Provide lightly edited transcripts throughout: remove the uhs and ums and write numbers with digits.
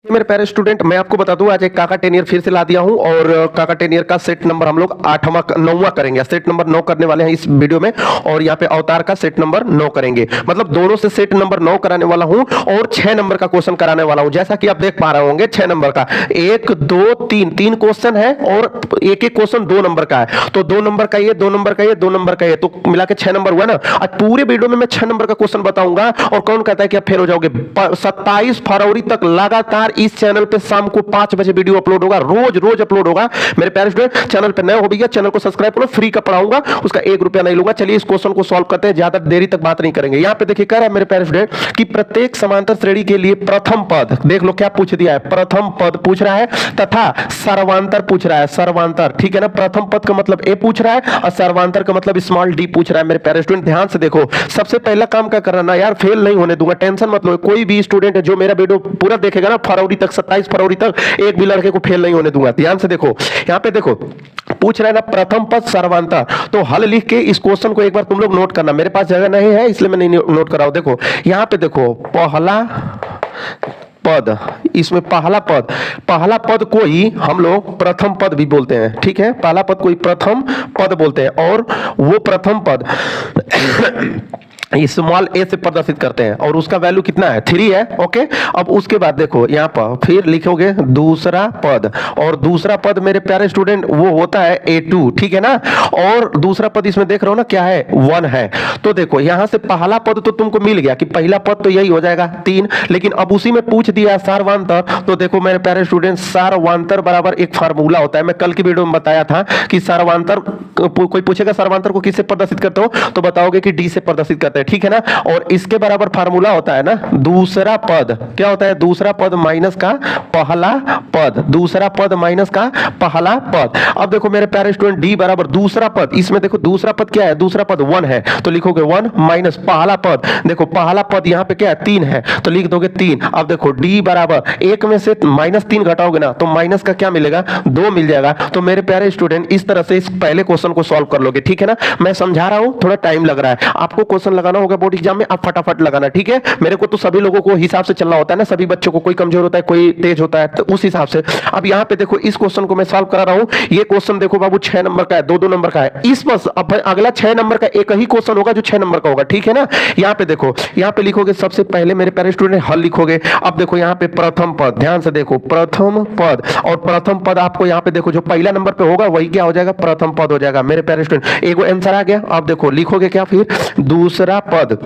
मेरे प्यारे स्टूडेंट, मैं आपको बता दूं आज एक काका 10 ईयर फिर से ला दिया हूं और काका 10 ईयर का सेट नंबर हम लोग 8वां 9वां करेंगे। सेट नंबर 9 करने वाले हैं इस वीडियो में और यहाँ पे अवतार का सेट नंबर 9 करेंगे। मतलब दोनों से सेट नंबर 9 कराने वाला हूं और 6 नंबर का क्वेश्चन कराने वाला हूं। जैसा कि आप देख पा रहे होंगे 6 नंबर का 1 2 3 तीन क्वेश्चन है और एक एक क्वेश्चन 2 नंबर का है। तो 2 नंबर का ये, 2 नंबर का ये, 2 नंबर का ये, तो मिला के 6 नंबर हुआ ना। आज पूरे वीडियो में मैं 6 नंबर का क्वेश्चन बताऊंगा और कौन कहता है कि आप फेल हो जाओगे। 27 फरवरी तक लगातार इस चैनल पे शाम को 5 बजे वीडियो अपलोड होगा। रोज रोज अपलोड होगा। मेरे प्यारे स्टूडेंट, चैनल पे नए हो भैया, चैनल को सब्सक्राइब करो, फ्री का पढ़ाऊंगा, उसका 1 रुपया नहीं लूंगा। चलिए इस क्वेश्चन को सॉल्व करते हैं, ज्यादा देरी तक बात नहीं करेंगे। यहां पे देखिए कह रहा है मेरे प्यारे स्टूडेंट कि प्रत्येक समांतर श्रेणी के लिए प्रथम पद, देख लो क्या पूछ दिया है, प्रथम पद पूछ रहा है तथा सर्वांतर पूछ रहा है। सर्वांतर, ठीक है ना। प्रथम पद का मतलब ए पूछ रहा है और सर्वांतर का मतलब स्मॉल डी पूछ रहा है। मेरे प्यारे स्टूडेंट ध्यान से देखो, सबसे पहला काम क्या करना यार, फेल नहीं होने दूंगा, टेंशन मत लो। कोई भी स्टूडेंट है जो मेरा वीडियो पूरा देखेगा ना फरवरी तक, 27 फरवरी तक, एक भी लड़के को फेल नहीं होने दूंगा। ध्यान से देखो, यहां पे देखो पूछ रहा है ना प्रथम पद सर्वांतर, तो हल लिख के इस क्वेश्चन को एक बार तुम लोग नोट करना। मेरे पास जगह नहीं है इसलिए मैं नहीं नोट कर रहा हूं। देखो यहां पे देखो, पहला पद, इसमें पहला पद को ही हम लोग प्रथम पद भी बोलते हैं, ठीक है। पहला पद को ही प्रथम पद बोलते हैं और वो प्रथम पद स्मॉल ए से प्रदर्शित करते हैं और उसका वैल्यू कितना है, 3 है। ओके, अब उसके बाद देखो यहां पर फिर लिखोगे दूसरा पद, और दूसरा पद मेरे प्यारे स्टूडेंट वो होता है A2, ठीक है ना। और दूसरा पद इसमें देख रहे हो ना क्या है, 1 है। तो देखो यहां से पहला पद तो तुमको मिल गया कि पहला पद तो यही हो जाएगा 3, लेकिन अब उसी में पूछ दिया सार्वंतर। तो देखो मेरे प्यारे स्टूडेंट, सार्वंतर बराबर एक फार्मूला होता है। मैं कल की वीडियो में बताया था कि सार्वंतर, कोई पूछेगा सार्वंतर को किससे प्रदर्शित करते हो तो बताओगे कि डी से प्रदर्शित करते हैं, ठीक है ना। और इसके बराबर फार्मूला होता है ना दूसरा पद, क्या होता है, दूसरा पद माइनस का पहला पद, दूसरा पद माइनस का पहला पद। अब देखो मेरे प्यारे स्टूडेंट, डी बराबर दूसरा पद, इसमें देखो दूसरा पद क्या है, दूसरा पद 1 है, तो लिखोगे 1 माइनस पहला पद, देखो पहला पद यहां पे क्या है 3 है, तो लिख दोगे 3। अब देखो डी बराबर 1 में से -3 घटाओगे ना तो माइनस का क्या मिलेगा, 2 मिल जाएगा। तो मेरे प्यारे स्टूडेंट इस तरह से इस पहले क्वेश्चन को सॉल्व कर लोगे, ठीक है ना। मैं समझा रहा हूं, थोड़ा टाइम लग रहा है, आपको क्वेश्चन लगाना होगा बोर्ड एग्जाम में, आप फटाफट लगाना, ठीक है। मेरे को तो सभी लोगों को हिसाब से चलना होता है ना, सभी बच्चों को, कोई कमजोर होता है कोई तेज होता है, तो उस हिसाब से। अब यहां पे देखो इस क्वेश्चन को मैं सॉल्व करा रहा हूं। ये क्वेश्चन देखो बाबू 6 नंबर का है, 2-2 नंबर का है। इस बस अब अगला 6 नंबर का एक ही क्वेश्चन होगा जो 6 नंबर का होगा, ठीक है ना। यहां पे देखो, यहां पे लिखोगे सबसे पहले मेरे प्यारे स्टूडेंट हल लिखोगे। अब देखो यहां पे प्रथम पद, ध्यान से देखो प्रथम पद, और प्रथम पद आपको यहां पे देखो जो पहला नंबर पे होगा वही क्या हो जाएगा, प्रथम पद हो जाएगा। मेरे प्यारे स्टूडेंट एक आंसर आ गया। अब देखो लिखोगे क्या, फिर दूसरा पद,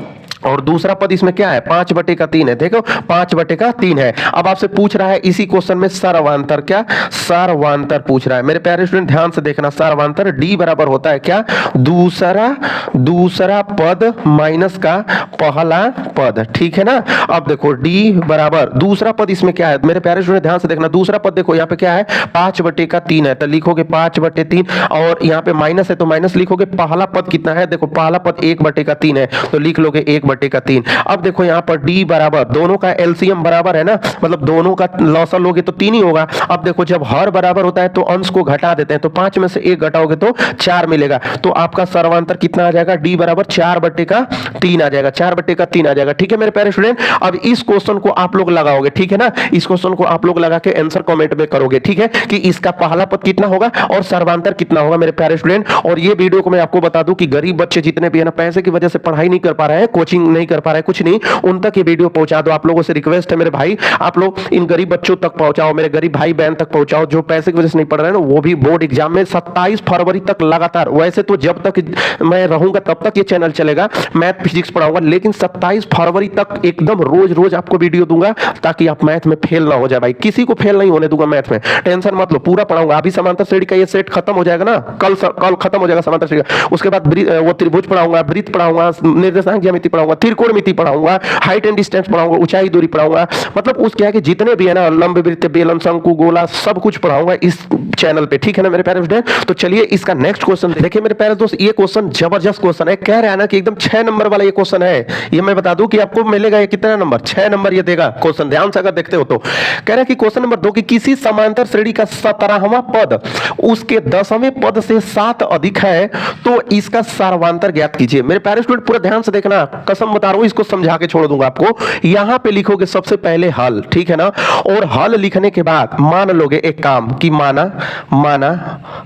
और दूसरा पद इसमें क्या है 5/3 है, देखो 5/3 है। अब आपसे पूछ रहा है इसी क्वेश्चन में सर्वांतर, क्या सर्वांतर पूछ रहा है। मेरे प्यारे स्टूडेंट ध्यान से देखना, सर्वांतर डी बराबर होता है क्या, दूसरा पद माइनस का पहला पद, ठीक है ना। अब देखो डी बराबर दूसरा पद इसमें क्या है, मेरे प्यारे स्टूडेंट ध्यान से देखना, दूसरा पद देखो यहाँ पे क्या है 5/3 है, तो लिखोगे 5/3, और यहाँ पे माइनस है तो माइनस लिखोगे। पहला पद कितना है, देखो पहला पद 1/3 है, तो लिख लोगे 1/3। अब देखो यहाँ पर डी बराबर, दोनों का एलसीएम बराबर है ना, मतलब दोनों का लॉसल लोगे तो 3 ही होगा। अब देखो जब हर बराबर होता है तो अंश को घटा देते हैं, तो 5 में से 1 घटाओगे तो 4 मिलेगा। तो आपका सर्वांतर कितना आ जाएगा, डी बराबर 4/3 आ जाएगा, 4/3 आ जाएगा, ठीक है मेरे प्यारे स्टूडेंट। अब इस क्वेश्चन को आप लोग लगाओगे, ठीक है ना। इस क्वेश्चन को आप लोग लगा के आंसर कमेंट में करोगे, ठीक है, कि इसका पहला पद कितना होगा और सर्वांतर कितना होगा मेरे प्यारे स्टूडेंट। और ये वीडियो को मैं आपको बता दूं कि गरीब बच्चे जितने भी है ना, पैसे की वजह से पढ़ाई नहीं कर पा रहे हैं, कोचिंग नहीं कर पा रहे, कुछ नहीं, उन तक ये वीडियो पहुंचा दो। आप लोगों से रिक्वेस्ट है मेरे भाई, आप लोग इन गरीब बच्चों तक पहुंचाओ, मेरे गरीब भाई बहन तक पहुंचाओ जो पैसे की वजह से नहीं पढ़ रहे हैं ना, वो भी बोर्ड एग्जाम में 27 फरवरी तक लगातार। वैसे तो जब तक मैं रहूंगा तब तक ये चैनल चलेगा, मैथ फिजिक्स पढ़ाऊंगा, लेकिन 27 फरवरी तक एकदम रोज रोज आपको वीडियो दूंगा ताकि आप मैथ में फेल ना हो जाए भाई, किसी को फेल नहीं होने दूंगा मैथ में, टेंशन मत लो, पूरा पढ़ाऊंगा। अभी समांतर श्रेणी का ये सेट खत्म हो जाएगा ना, कल खत्म हो जाएगा समांतर श्रेणी का, उसके बाद वो त्रिभुज पढ़ाऊंगा, वृत्त पढ़ाऊंगा, निर्देशांक ज्यामिति पढ़ाऊंगा, त्रिकोणमिति पढ़ाऊंगा, हाइट एंड डिस्टेंस पढ़ाऊंगा, ऊंचाई दूरी पढ़ाऊंगा, मतलब उस क्या है कि जितने भी है ना लंब वृत्त बेलन शंकु गोला सब कुछ पढ़ाऊंगा इस चैनल पे, ठीक है ना मेरे प्यारे स्टूडेंट। तो चलिए इसका नेक्स्ट क्वेश्चन देखिए मेरे प्यारे दोस्त, ये क्वेश्चन जबरदस्त क्वेश्चन है, कह रहा है ना कि एकदम 6 नंबर वाला ये क्वेश्चन है। ये मैं बता दूं कि आपको मिलेगा ये कितना नंबर, 6 नंबर ये देगा क्वेश्चन, ध्यान से अगर देखते हो तो। कह रहा है कि क्वेश्चन नंबर 2 कि किसी समांतर श्रेणी का 17वां पद उसके 10वें पद से 7 अधिक है तो इसका सर्वांतर ज्ञात कीजिए। मेरे प्यारे स्टूडेंट पूरा ध्यान से देखना, कसम क्वेश्चन बता रहा हूं, इसको समझा के छोड़ दूंगा आपको। यहां पे लिखोगे सबसे पहले हल, ठीक है ना, और हल लिखने के बाद मान लोगे एक काम कि माना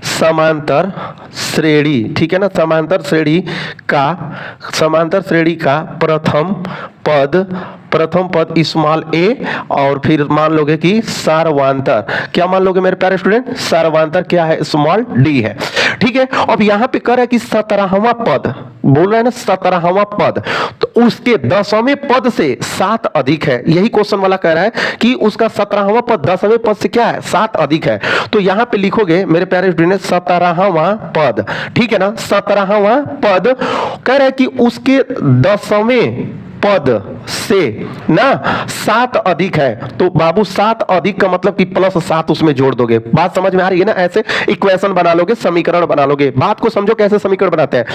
समांतर श्रेणी, ठीक है ना, समांतर श्रेणी का प्रथम पद स्मॉल ए, और फिर मान लोगे कि सार्ववांतर, क्या मान लोगे मेरे प्यारे स्टूडेंट, सार्ववांतर क्या है, स्मॉल डी है, ठीक है। अब यहां पे कह रहा है कि 17वां पद, बोल रहा है ना 17वां पद, तो उसके 10वें पद से 7 अधिक है, यही क्वेश्चन वाला कह रहा है कि उसका 17वां पद 10वें पद से क्या है, 7 अधिक है। तो यहां पे लिखोगे मेरे प्यारे स्टूडेंट 17वां पद, ठीक है ना, 17वां पद कह रहा है कि उसके 10वें पद से ना 7 अधिक है, तो बाबू 7 अधिक का मतलब कि प्लस 7 उसमें जोड़ दोगे। बात समझ में आ रही है ना, ऐसे इक्वेशन बना लोगे, समीकरण बना लोगे। बात को समझो कैसे समीकरण बनाते हैं।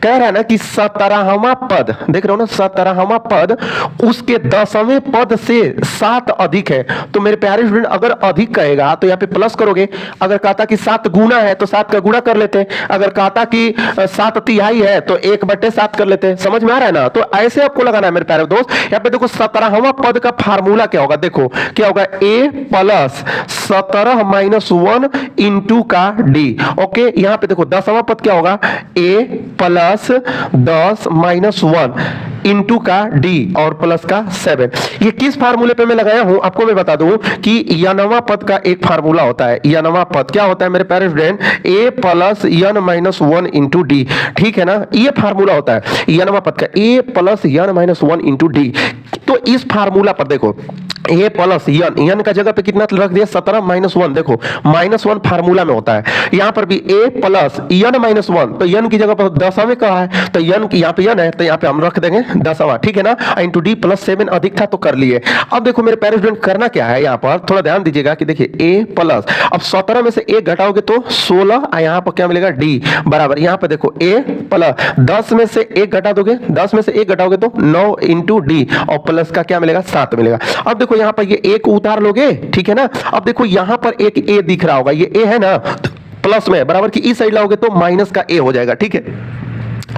कह रहा है ना कि 17वां पद, देख रहे हो ना, 17वां पद उसके 10वें पद से 7 अधिक है, तो मेरे प्यारे स्टूडेंट अगर अधिक कहेगा तो यहाँ पे प्लस करोगे, अगर कहता कि 7 गुना है तो 7 का गुणा कर लेते, अगर कहता कि 7 तिहाई है तो 1/7 कर लेते। समझ में आ रहा है ना, तो ऐसे आपको लगाना है मेरे प्यारे दोस्त। यहां पे देखो 17वां पद का फार्मूला क्या होगा, देखो क्या होगा, a प्लस 17 माइनस 1 इंटू का d। ओके, यहां पे देखो 10वां पद क्या होगा, a प्लस 10 माइनस 1 इंटू का d और प्लस का 7। ये किस फार्मूले पे मैं लगाया हूं आपको मैं बता दूं कि यनवा पद का एक फार्मूला होता है। यनवा पद क्या होता है मेरे प्यारे student, a plus n minus 1 into D, ठीक है ना, ये फार्मूला होता है यनवा पद का, a plus n minus 1 into D. तो इस फार्मूला पर देखो a प्लस n का जगह पे कितना रख दिया, 17 माइनस 1, देखो माइनस 1 फार्मूला में होता है, यहां पर भी a प्लस n माइनस 1, तो n की जगह पर 10वें का है, तो n की यहां पे n है तो यहां पे हम रख देंगे 10वां, ठीक है ना, इंटू d प्लस 7 अधिक था तो कर लिए। अब देखो मेरे प्यारे स्टूडेंट करना क्या है, यहां पर थोड़ा ध्यान दीजिएगा कि देखिए a प्लस, अब 17 में से 1 घटाओगे तो 16, यहां पर क्या मिलेगा d बराबर, यहां पर देखो a प्लस 10 में से 1 घटा दोगे, 10 में से 1 घटाओगे तो 9 इंटू d और प्लस का क्या मिलेगा, 7 मिलेगा। अब देखो यहां पर ये एक उतार लोगे, ठीक है ना, अब देखो यहां पर एक a दिख रहा होगा, ये a है ना, प्लस में बराबर की इस साइड लाओगे तो माइनस का a हो जाएगा, ठीक है,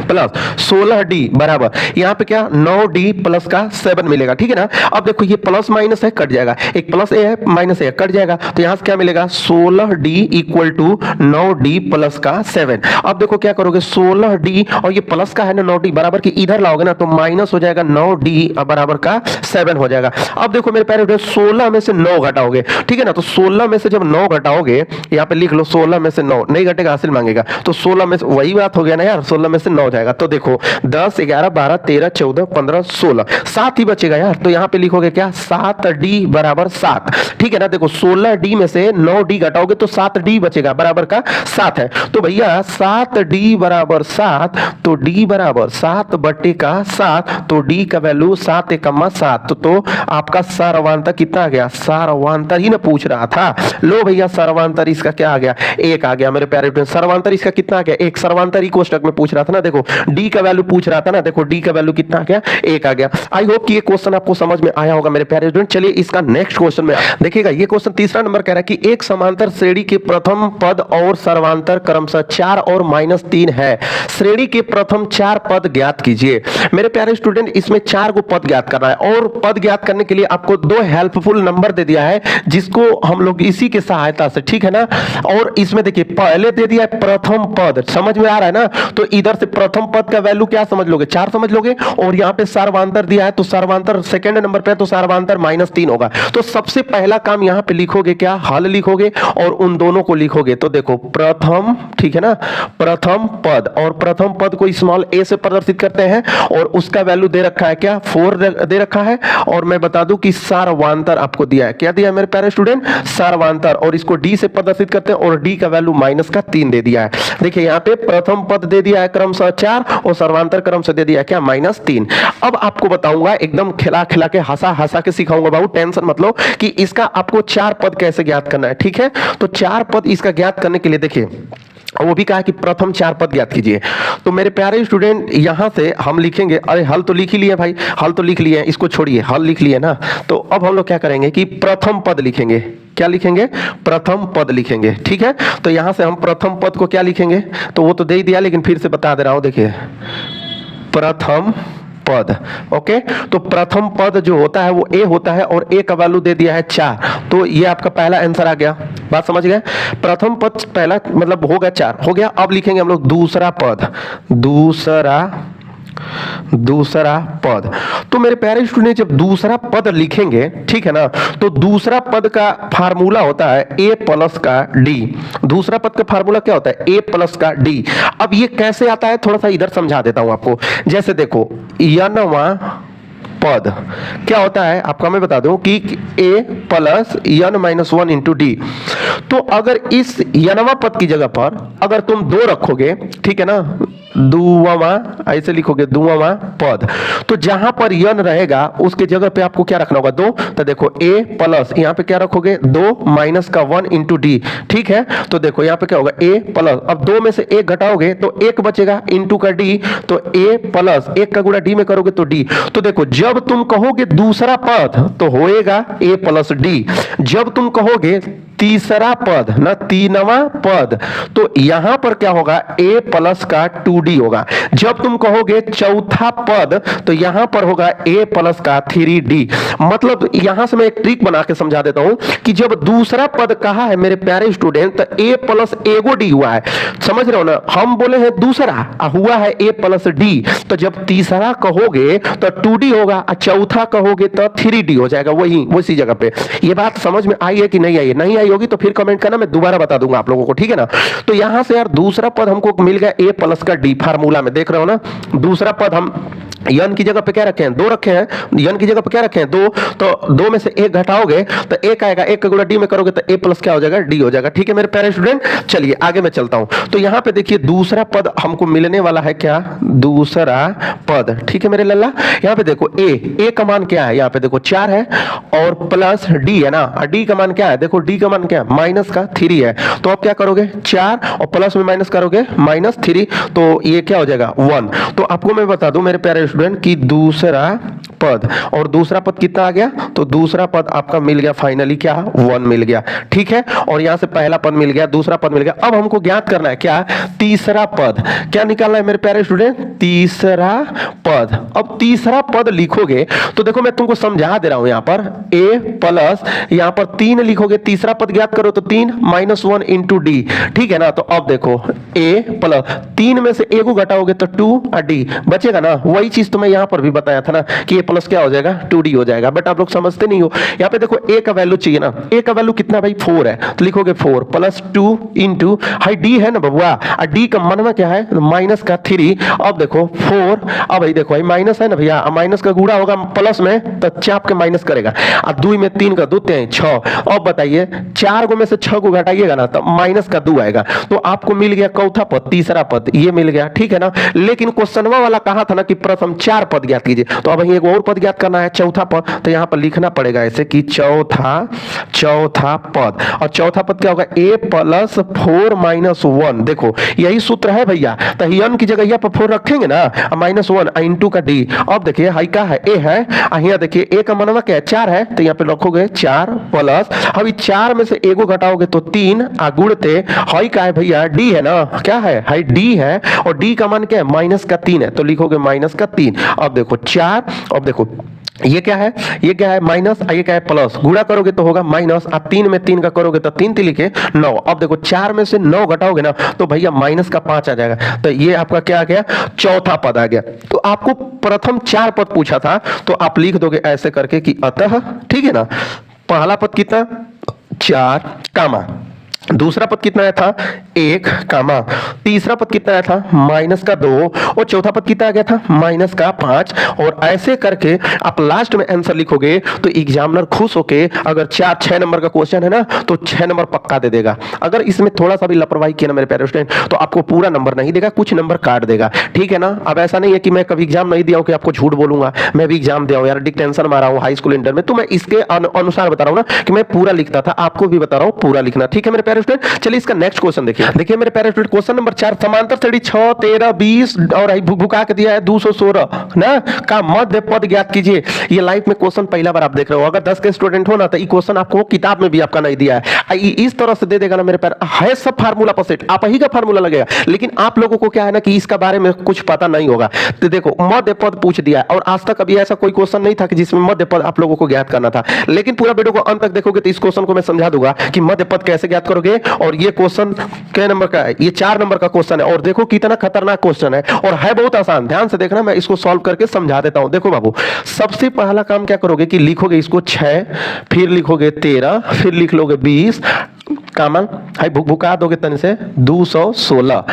प्लस 16d बराबर यहां पे क्या 9d प्लस का 7 मिलेगा, ठीक है ना। अब देखो ये प्लस माइनस है, कट जाएगा, एक प्लस ए है माइनस ए कट जाएगा, तो यहां से क्या मिलेगा 16d equal to 9d plus का 7। अब देखो क्या करोगे 16d और ये प्लस का है ना 9d बराबर की इधर लाओगे ना तो माइनस हो जाएगा 9d बराबर का 7 हो जाएगा। अब देखो मेरे प्यारे 16 में से 9 घटाओगे, ठीक है ना, तो 16 में से जब 9 घटाओगे यहाँ पे लिख लो 16 में से 9 नहीं घटेगा हासिल मांगेगा, तो 16 में से वही बात हो गया ना यार, 16 में से 9 हो जाएगा, तो देखो 10 11 12 13 14 15 16 7 ही बचेगा यार, तो यहां पे लिखोगे क्या 7d बराबर 7, ठीक है ना। देखो 16d में से 9d घटाओगे तो 7d बचेगा बराबर का 7 है, तो भैया 7d बराबर 7, तो d बराबर 7 बटे का 7, तो d का वैल्यू 7 एकम्मा 7, तो आपका सार्ववांतर कितना आ गया, सार्ववांतर ही ना पूछ रहा था, लो भैया सार्ववांतर इसका क्या आ गया 1 आ गया मेरे प्यारे स्टूडेंट, सार्ववांतर इसका कितना आ गया 1, सार्ववांतर ही कोष्टक में पूछ रहा था ना, देखो डी का वैल्यू पूछ रहा था ना, देखो डी का वैल्यू कितना आ गया 1 आ गया। आई होप कि ये क्वेश्चन आपको समझ में आया होगा मेरे प्यारे स्टूडेंट। चलिए इसका नेक्स्ट क्वेश्चन में देखिएगा, ये क्वेश्चन तीसरा नंबर कह रहा है कि एक समांतर श्रेणी के प्रथम पद और सर्वांतर क्रमशः 4 और -3 है, श्रेणी के प्रथम 4 पद ज्ञात कीजिए। मेरे प्यारे स्टूडेंट इसमें 4 को पद ज्ञात करना है और पद ज्ञात करने के लिए आपको 2 हेल्पफुल नंबर दे दिया है जिसको हम लोग इसी की सहायता से, ठीक है ना, और इसमें देखिए पहले दे दिया है प्रथम पद, समझ में आ रहा है ना, तो इधर से प्रथम पद का वैल्यू क्या समझ लोगे 4 समझ लोगे, और यहां पे सार्ववांतर दिया है तो सार्ववांतर सेकंड नंबर पे तो सार्ववांतर -3 होगा। तो सबसे पहला काम यहां पे लिखोगे क्या, हल लिखोगे और उन दोनों को लिखोगे, तो देखो प्रथम, ठीक है ना, प्रथम पद, और प्रथम पद को स्मॉल a से प्रदर्शित करते हैं और उसका वैल्यू दे रखा है क्या 4 दे रखा है, और मैं बता दूं कि सार्ववांतर आपको दिया है, क्या दिया है मेरे प्यारे स्टूडेंट, सार्ववांतर, और इसको d से प्रदर्शित करते हैं और d का वैल्यू -3 दे दिया है। देखिए यहां पे प्रथम पद दे दिया है क्रमशः 4 और सर्वांतर क्रम से दे दिया क्या -3। अब आपको बताऊंगा एकदम खिला खिला के हंसा के सिखाऊंगा बाबू, टेंशन मत लो कि इसका आपको 4 पद कैसे ज्ञात करना है, ठीक है। तो 4 पद इसका ज्ञात करने के लिए देखिए वो भी कहा कि प्रथम 4 पद ज्ञात कीजिए। तो मेरे प्यारे स्टूडेंट यहां से हम लिखेंगे, अरे हल तो लिख ही लिए भाई, हल तो लिख लिए, इसको छोड़िए, हल लिख लिए ना, तो अब हम लोग क्या करेंगे कि प्रथम पद लिखेंगे, क्या लिखेंगे प्रथम पद लिखेंगे, ठीक है। तो यहां से हम प्रथम पद को क्या लिखेंगे, तो वो तो दे ही दिया लेकिन फिर से बता दे रहा हूं, देखिए प्रथम पद। ओके, तो प्रथम पद जो होता है वो ए होता है और ए का वैल्यू दे दिया है 4, तो ये आपका पहला आंसर आ गया। बात समझ गए? प्रथम पद पहला मतलब हो गया 4 हो गया। अब लिखेंगे हम लोग दूसरा पद, दूसरा पद। तो मेरे प्यारे स्टूडेंट जब दूसरा पद लिखेंगे, ठीक है ना, तो दूसरा पद का फार्मूला होता है ए प्लस का डी। दूसरा पद का फार्मूला क्या होता है? ए प्लस का डी। अब ये कैसे आता है थोड़ा सा इधर समझा देता हूं आपको। जैसे देखो यनवा पद क्या होता है आपका, मैं बता दूं कि a plus n minus 1 into D. तो अगर इस यनवा पद की जगह पर अगर तुम 2 रखोगे, ठीक है ना, दुआवा ऐसे लिखोगे दुआवा पद, तो जहां पर यन रहेगा उसके जगह पे आपको क्या रखना होगा? 2। तो देखो a प्लस यहां पे क्या रखोगे? 2 माइनस का 1 इंटू डी। ठीक है, तो देखो यहां पे क्या होगा? a प्लस, अब 2 में से 1 घटाओगे तो 1 बचेगा इंटू का डी, तो a प्लस 1 का गुणा डी में करोगे तो डी। तो देखो जब तुम कहोगे दूसरा पद तो होएगा a प्लस डी। जब तुम कहोगे तीसरा पद ना, तीनवा पद, तो यहां पर क्या होगा? a प्लस का 2d होगा। जब तुम कहोगे चौथा पद तो यहां पर होगा a प्लस का 3d। मतलब यहां से मैं एक ट्रिक बना के समझा देता हूं कि जब दूसरा पद कहा है मेरे प्यारे स्टूडेंट तो a प्लस एगो d हुआ है, समझ रहे हो ना? हम बोले हैं दूसरा, हुआ है a प्लस d। तो जब तीसरा कहोगे तो 2d होगा और चौथा कहोगे तो 3d हो जाएगा, वही उसी जगह पे। ये बात समझ में आई है कि नहीं आई है? नहीं आई होगी तो फिर कमेंट करना, मैं दोबारा बता दूंगा आप लोगों को, ठीक है ना? तो यहां से यार दूसरा पद हमको मिल गया a प्लस का d फार्मूला में, देख रहे हो ना? दूसरा पद हम यन की जगह पे क्या रखे हैं? 2 रखे हैं। यन की जगह पे क्या रखे हैं? 2। तो 2 में से 1 घटाओगे तो 1 आएगा, 1 का गुणा डी में करोगे तो a प्लस क्या हो जाएगा? डी हो जाएगा। ठीक है मेरे प्यारे स्टूडेंट, चलिए आगे मैं चलता हूं। तो यहां पे देखिए दूसरा पद हमको मिलने वाला है क्या? दूसरा पद। ठीक है मेरे लल्ला, यहां पे देखो a का मान क्या है? यहां पे देखो 4 है और प्लस d है ना, d का मान क्या है? देखो d का मान क्या है? माइनस का 3 है। तो आप क्या करोगे? 4 और प्लस में माइनस करोगे माइनस 3, तो ये क्या हो जाएगा? 1। तो आपको मैं बता दूं मेरे प्यारे स्टूडेंट कि दूसरा पद, और दूसरा पद कितना आ गया? तो दूसरा पद आपका मिल गया फाइनली क्या? 1 मिल गया। ठीक है, और यहां से पहला पद मिल गया, दूसरा पद मिल गया। अब हमको ज्ञात करना है क्या? तीसरा पद। क्या निकालना है मेरे प्यारे स्टूडेंट? तीसरा पद। अब तीसरा पद लिखोगे तो देखो मैं तुमको समझा दे रहा हूं, यहां पर a प्लस यहां पर 3 लिखोगे, तीसरा पद ज्ञात करो तो 3 माइनस 1 इंटू डी। ठीक है ना? तो अब देखो a प्लस 3 में से 1 को घटाओगे तो 2 और d बचेगा ना। वही चीज तो मैं यहां पर भी बताया था ना कि a प्लस क्या हो जाएगा? 2d हो जाएगा। बट आप लोग समझते नहीं हो। यहां पे देखो a का वैल्यू चाहिए ना, a का वैल्यू कितना भाई? 4 है, तो लिखोगे 4 प्लस 2 इंटू हाई d है ना बबुआ, और d का मनवा क्या है? माइनस का 3। अब देखो 4, अब भाई देखो भाई माइनस है ना भैया, माइनस का गुणा होगा प्लस में तो चाप के माइनस करेगा, अब 2 में 3 का 2 3 6। अब बताइए 4 को में से 6 को घटाइएगा ना तो माइनस का 2 आएगा। तो आपको मिल गया चौथा पद, तीसरा पद ये मिल गया। ठीक है ना? लेकिन क्वेश्चनवा वाला कहा था ना कि प्रथम 4 पद ज्ञात कीजिए, तो अब एक और पद ज्ञात करना है, चौथा पद। तो यहां पर लिखना पड़ेगा ऐसे कि चौथा पद, और चौथा पद क्या होगा? a plus 4 minus 1। देखो यही सूत्र है भैया, तो यन की जगह यहाँ पर 4 रखेंगे ना, माइनस 1 इंटू का डी। अब देखिए हाई का है? a है, यहाँ देखिए a का मनवा क्या है? 4 है, तो यहाँ पे रखोगे 4 प्लस, अभी 4 में से 1 को घटाओगे तो 3 गुणते हाई का है भैया? d है ना, क्या है? हाई d है, और d का मान क्या है? माइनस का 3 है, तो लिखोगे माइनस का 3। अब देखो 4, अब देखो ये क्या है? ये क्या है? माइनस, ये क्या है? प्लस। गुणा करोगे तो होगा माइनस, और 3 में 3 का करोगे तो 3 3 लिखे 9। अब देखो 4 में से 9 घटाओगे ना तो भैया माइनस का 5 आ जाएगा। तो ये आपका क्या आ गया? चौथा पद आ गया। तो आपको प्रथम 4 पद पूछा था, तो आप लिख दोगे ऐसे करके कि अतः, ठीक है ना, पहला पद कितना? 4 कामा, दूसरा पद कितना आया था? 1 कामा, तीसरा पद कितना आया था? माइनस का 2, और चौथा पद कितना आ गया था? माइनस का 5। और ऐसे करके आप लास्ट में आंसर लिखोगे तो एग्जामिनर खुश होके, अगर 4-6 नंबर का क्वेश्चन है ना तो 6 नंबर पक्का दे देगा। अगर इसमें थोड़ा सा भी लापरवाही किया ना मेरे प्यारे स्टूडेंट तो आपको पूरा नंबर नहीं देगा, कुछ नंबर काट देगा। ठीक है ना? अब ऐसा नहीं है कि मैं कभी एग्जाम नहीं दिया हूं कि आपको झूठ बोलूंगा, मैं भी एग्जाम दिया हूं यार, डिक्टेंशन मारा हूं हाई स्कूल इंटर में, तो मैं इसके अनुसार बता रहा हूं ना कि मैं पूरा लिखता था, आपको भी बता रहा हूं पूरा लिखना। ठीक है मेरे प्यारे स्टूडेंट, चलिए इसका नेक्स्ट क्वेश्चन देखिए। देखिए मेरे प्यारे स्टूडेंट, क्वेश्चन नंबर 4, समांतर श्रेणी 6, 13, 20 और भुका के दिया है 216 ना का मध्य पद ज्ञात कीजिए। ये लाइफ में क्वेश्चन पहला बार आप देख रहे हो। अगर 10 के स्टूडेंट हो ना तो ये क्वेश्चन आपको किताब में भी आपका नहीं दिया है, इस तरह से दे देगा ना मेरे प्यारे, है सब फार्मूला पर सेट, आप ही का फार्मूला लगेगा, लेकिन आप लोगों को क्या है ना कि इसका बारे में कुछ पता नहीं होगा। तो देखो मध्य पद पूछ दिया है, और आज तक अभी ऐसा कोई क्वेश्चन नहीं था कि जिसमें मध्य पद आप लोगों को ज्ञात करना था, लेकिन पूरा वीडियो को अंत तक देखोगे तो इस क्वेश्चन को मैं समझा दूंगा कि मध्य पद कैसे ज्ञात करोगे। और ये क्वेश्चन क्या नंबर का है? ये 4 नंबर का क्वेश्चन है, और देखो कितना खतरनाक क्वेश्चन है, और है बहुत आसान। ध्यान से देखना, मैं इसको सॉल्व करके समझा देता हूं। देखो बाबू, सबसे पहला काम क्या करोगे कि लिखोगे इसको 6, फिर लिखोगे 13, फिर लिख लोगे 20, कामन है भुका दोगे तन से 216।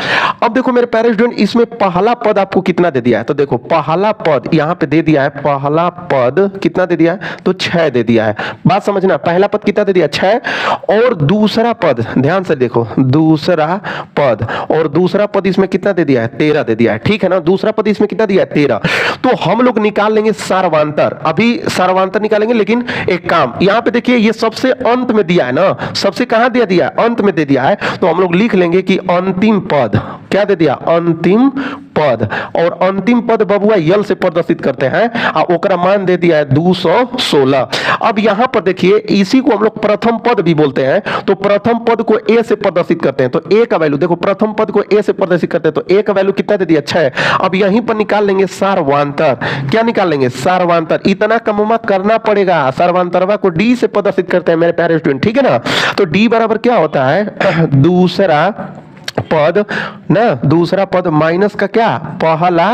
अब देखो मेरे प्यारे स्टूडेंट, इसमें पहला पद आपको कितना दे दिया है? तो देखो पहला पद यहां पे दे दिया है, पहला पद कितना दे दिया है? तो 6 दे दिया है। बात समझना, पहला पद कितना दे दिया? 6। और दूसरा पद ध्यान से देखो, दूसरा पद, और दूसरा पद इसमें कितना दे दिया है? 13 दे दिया है, ठीक है ना। दूसरा पद इसमें कितना दिया है? 13। तो हम लोग निकाल लेंगे सार्वंतर, अभी सार्वंतर निकालेंगे, लेकिन एक काम यहां पे देखिए, ये सबसे अंत में दिया है ना, सबसे कहां दिया दिया है? अंत में दे दिया है। तो हम लोग लिख लेंगे कि अंतिम पद क्या दे दिया? अंतिम पद। और अंतिम पद बबुआ यल से प्रदर्शित करते हैं, और ओकरा मान दे दिया है 216। अब यहां पर देखिए, इसी को हम लोग प्रथम पद भी बोलते हैं। तो प्रथम पद को ए से प्रदर्शित करते हैं, तो ए का वैल्यू देखो, प्रथम पद को ए से प्रदर्शित करते हैं, तो ए का वैल्यू कितना दे दिया? 6। अब यहीं पर निकाल लेंगे सार्वंतर। क्या निकाल लेंगे? सार्वंतर। इतना कममा करना पड़ेगा, सार्वंतरवा को डी से प्रदर्शित करते हैं मेरे प्यारे स्टूडेंट, ठीक है ना। तो डी बराबर क्या होता है? दूसरा पद ना, दूसरा पद माइनस का क्या? पहला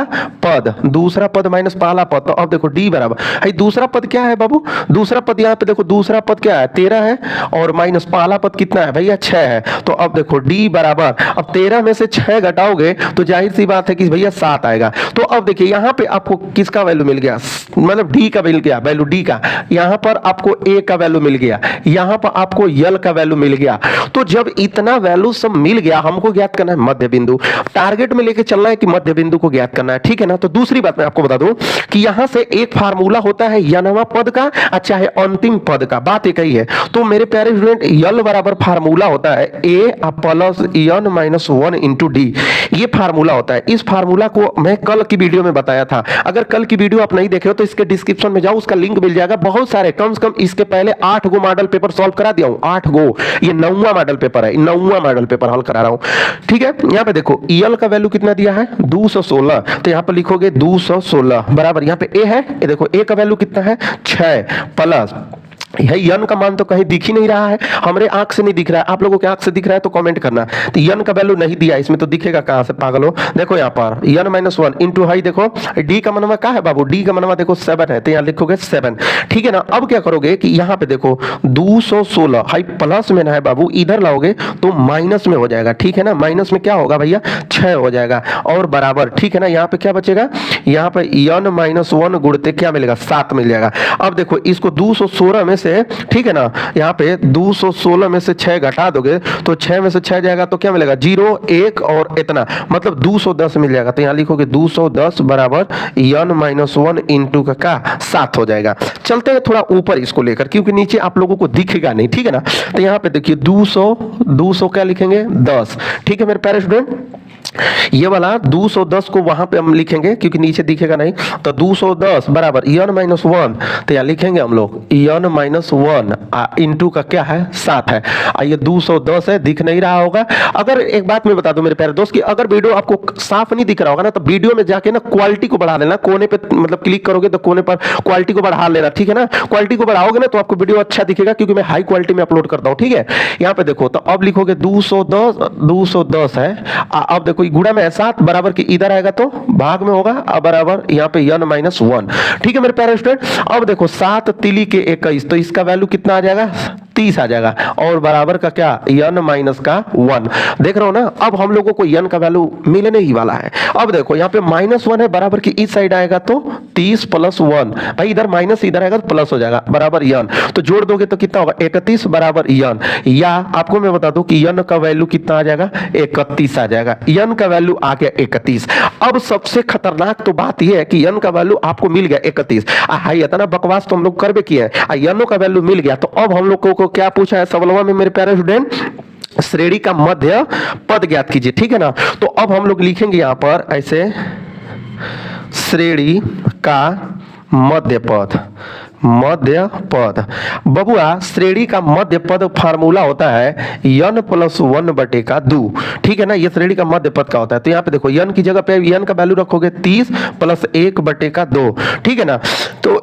पद। दूसरा पद माइनस पहला पद। तो अब देखो डी बराबर है, दूसरा पद क्या है बाबू? दूसरा पद यहाँ पे देखो, दूसरा पद क्या है? 13 है, और माइनस पहला पद कितना है भैया? 6 है। तो अब देखो डी बराबर, अब 13 में से 6 घटाओगे तो जाहिर सी बात है कि भैया 7 आएगा। तो अब देखिए यहाँ पे आपको किसका वैल्यू मिल गया? मतलब डी का मिल गया, वैल्यू डी का। यहाँ पर आपको ए का वैल्यू मिल गया, यहाँ पर आपको यल का वैल्यू मिल गया। तो जब इतना वैल्यू सब मिल गया, हमको ज्ञात करना है मध्य बिंदु। टारगेट में लेके चलना है कि मध्य बिंदु को ज्ञात करना है, ठीक है ना। तो दूसरी बात मैं आपको बता दूं कि यहां से एक फार्मूला होता है यनवा पद का, चाहे अंतिम पद का, बात एक ही है। तो मेरे प्यारे स्टूडेंट, यल बराबर फार्मूला होता है ए plus n minus 1 into d. ये फार्मूला होता है। इस फार्मूला को मैं कल की वीडियो में बताया था। अगर कल की वीडियो आप नहीं देखे हो तो इसके डिस्क्रिप्शन में जाओ, उसका लिंक मिल जाएगा। बहुत सारे, कम से कम इसके पहले 8 गो मॉडल पेपर सॉल्व करा दिया हूं, 8 गो। ये 9वां मॉडल पेपर है, 9वां मॉडल पेपर हल करा रहा हूं, ठीक है। यहाँ पे देखो यल का वैल्यू कितना दिया है? 216। तो यहाँ पे लिखोगे 216 बराबर, यहाँ पे ए है, ये देखो ए का वैल्यू कितना है? 6 प्लस यह यन का मान तो कहीं दिख ही नहीं रहा है, हमारे आंख से नहीं दिख रहा है। आप लोगों के आंख से दिख रहा है तो कमेंट करना। तो यन का वैल्यू नहीं दिया, इसमें तो दिखेगा कहां से पागल हो। देखो यहाँ पर यन माइनस 1 इंटू हाई, देखो डी का मनवा क्या है बाबू? डी का मनवा देखो 7 है, तो यहाँ लिखोगे 7, ठीक है ना। अब क्या करोगे कि यहाँ पे देखो 216 हाई प्लस में ना है बाबू, इधर लाओगे तो माइनस में हो जाएगा, ठीक है ना। माइनस में क्या होगा भैया? 6 हो जाएगा, और बराबर, ठीक है ना। यहाँ पे क्या बचेगा? यहाँ पे यन माइनस 1 गुणते क्या मिलेगा? 7 मिल जाएगा। अब देखो इसको 216 में, ठीक है ना, यहाँ पे 216 में से 6 घटा दोगे तो 6 में से 6 जाएगा तो क्या मिलेगा? 0, 1 और इतना, मतलब 210 मिल जाएगा। तो यहाँ लिखोगे 210 बराबर n माइनस 1 इंटू का 7 हो जाएगा। चलते हैं थोड़ा ऊपर इसको लेकर, क्योंकि नीचे आप लोगों को दिखेगा नहीं, ठीक है ना। तो यहाँ पे देखिए 200 क्या लिखेंगे? 10, ठीक है मेरे प्यारे स्टूडेंट। ये वाला 210 को वहां पे हम लिखेंगे क्योंकि नीचे दिखेगा नहीं। तो 210 बराबर n माइनस 1, तो यहाँ लिखेंगे हम लोग n माइनस 1 इंटू का क्या है? 7 है। ये 210 है, दिख नहीं रहा होगा। अगर एक बात मैं बता दूं मेरे प्यारे दोस्त कि अगर वीडियो आपको साफ नहीं दिख रहा होगा ना, तो वीडियो में जाके ना क्वालिटी को बढ़ा लेना, कोने पे मतलब क्लिक करोगे तो कोने पर क्वालिटी को बढ़ा लेना, ठीक है ना। क्वालिटी को बढ़ाओगे ना तो आपको वीडियो अच्छा दिखेगा, क्योंकि मैं हाई क्वालिटी में अपलोड करता हूँ, ठीक है। यहाँ पे देखो, तो अब लिखोगे 210 है। अब देखो गुणा में 7 बराबर की इधर आएगा तो भाग में होगा, अब बराबर यहाँ पे n माइनस 1, ठीक है मेरे प्यारे स्टूडेंट। अब देखो 7 तिली के 21, तो इसका वैल्यू कितना आ जाएगा? 30 आ जाएगा, और बराबर का क्या? n माइनस का 1। देख रहे हो ना, अब हम लोगों को n का वैल्यू मिलने ही वाला है। अब देखो यहाँ पे -1 है, बराबर की इस साइड आएगा तो 30 प्लस 1, भाई इधर माइनस इधर आएगा तो प्लस हो जाएगा, बराबर n। तो जोड़ दोगे तो कितना होगा? 31 बराबर n। या आपको मैं बता दूं कि n का वैल्यू कितना आ जाएगा? 31 आ जाएगा। n का वैल्यू आ गया 31। अब सबसे खतरनाक तो बात यह है कि n का वैल्यू आपको मिल गया 31। हाई इतना बकवास तो हम लोग करबे किए हैं, n का वैल्यू मिल गया। तो अब हम लोग को क्या पूछा है सवालों में मेरे प्यारे स्टूडेंट? श्रेणी का मध्य पद ज्ञात कीजिए, ठीक है ना। तो अब हम लोग लिखेंगे यहां पर ऐसे, श्रेणी का मध्य पद, मध्य पद। बबुआ श्रेणी का मध्य पद फार्मूला होता है n प्लस 1 बटे का 2, ठीक है ना। ये श्रेणी का मध्य पद का होता है। तो यहाँ पे देखो n की जगह पे n का वैल्यू रखोगे 30 प्लस 1 बटे का 2, ठीक है ना। तो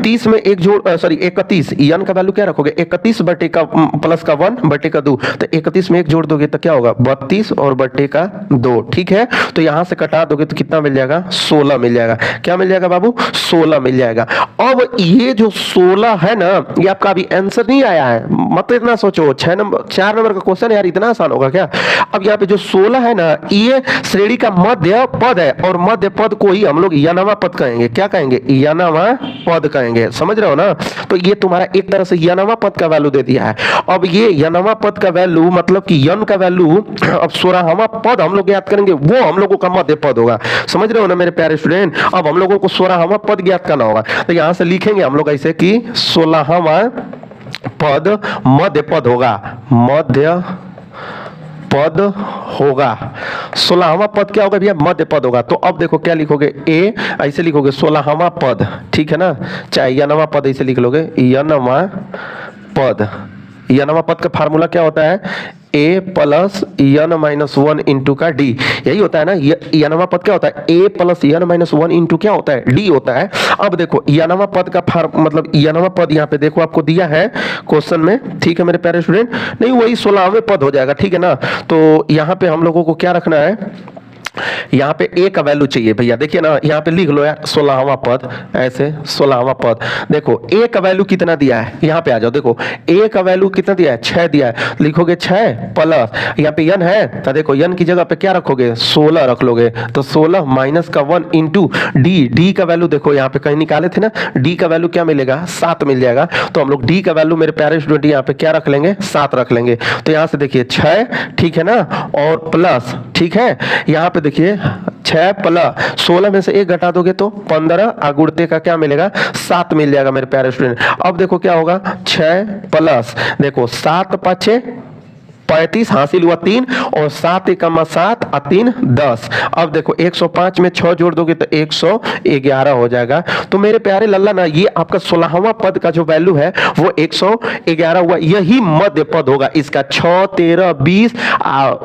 30 में एक जोड़, सॉरी 31, n का वैल्यू क्या रखोगे 31 बटे का प्लस का 1 बटे का 2, तो 31 में एक जोड़ दोगे तो क्या होगा 32 और बटे का 2, ठीक है। तो यहां से कटा दोगे तो कितना मिल जाएगा 16 मिल जाएगा। क्या मिल जाएगा बाबू 16 मिल जाएगा। अब ये जो 16 है ना, ये आपका अभी आंसर नहीं आया है, मत इतना सोचो। 4 नंबर का क्वेश्चन यार इतना आसान होगा क्या। अब यहाँ पे जो 16 है ना, ये श्रेणी का मध्य पद है और मध्य पद को ही हम लोग यनवा पद कहेंगे। क्या कहेंगे यनवा पद कहेंगे, समझ रहे हो ना। तो ये तुम्हारा एक तरह से यनवा पद का वैल्यू दे दिया है। अब ये यनवा पद का वैल्यू मतलब कि यन का वैल्यू, अब 16वां पद हम लोग याद करेंगे, वो हम लोगों का मध्य पद होगा, समझ रहे हो ना मेरे प्यारे स्टूडेंट। अब हम लोगों को 16वां पद ज्ञात करना होगा। तो यहां से लिखेंगे हम लोग ऐसे कि 16वां पद मध्य पद होगा, मध्य पद होगा। 16वां पद क्या होगा भैया मध्य पद होगा। तो अब देखो क्या लिखोगे ए, ऐसे लिखोगे 16वां पद, ठीक है ना, चाहे यनवा पद ऐसे लिख लोगे, यनवा पद। यनवा पद का फार्मूला क्या होता है a plus n minus 1 into का d, यही होता है ना। यनवा पद क्या होता है a plus n minus 1 into क्या होता है d होता है। अब देखो यनवा पद का मतलब यनवा पद यहाँ पे देखो आपको दिया है क्वेश्चन में, ठीक है मेरे प्यारे स्टूडेंट, नहीं वही 16वें पद हो जाएगा, ठीक है ना। तो यहाँ पे हम लोगों को क्या रखना है, यहाँ पे a का वैल्यू चाहिए भैया, देखिए ना यहाँ पे लिख लो यार 16वां पद, ऐसे 16वां पद। देखो a का वैल्यू कितना दिया है, यहाँ पे आ जाओ, देखो a का वैल्यू कितना दिया है 6 दिया है, लिखोगे 6 प्लस यहाँ पे n है, तो देखो n की जगह पे क्या रखोगे 16 रख लोगे, तो 16 माइनस का 1 इंटू d का वैल्यू देखो यहाँ पे कहीं निकाले थे ना, d का वैल्यू क्या मिलेगा 7 मिल जाएगा। तो हम लोग d का वैल्यू मेरे प्यारे स्टूडेंट यहाँ पे क्या रख लेंगे 7 रख लेंगे। तो यहाँ से देखिए 6, ठीक है ना, और प्लस, ठीक है, यहाँ पे देखिए 6 प्लस 16 में से 1 घटा दोगे तो 15, आगुड़ते का क्या मिलेगा 7 मिल जाएगा मेरे प्यारे स्टूडेंट। अब देखो क्या होगा 6 प्लस देखो 7 5 35 हासिल हुआ 3 और 7 एकमा 7 और 3 10। अब देखो 105 में 6 जोड़ दोगे तो 111 हो जाएगा। तो मेरे प्यारे लल्ला ना, ये आपका 16वां पद का जो वैल्यू है वो 111 हुआ, यही मध्य पद होगा इसका। 6 13 20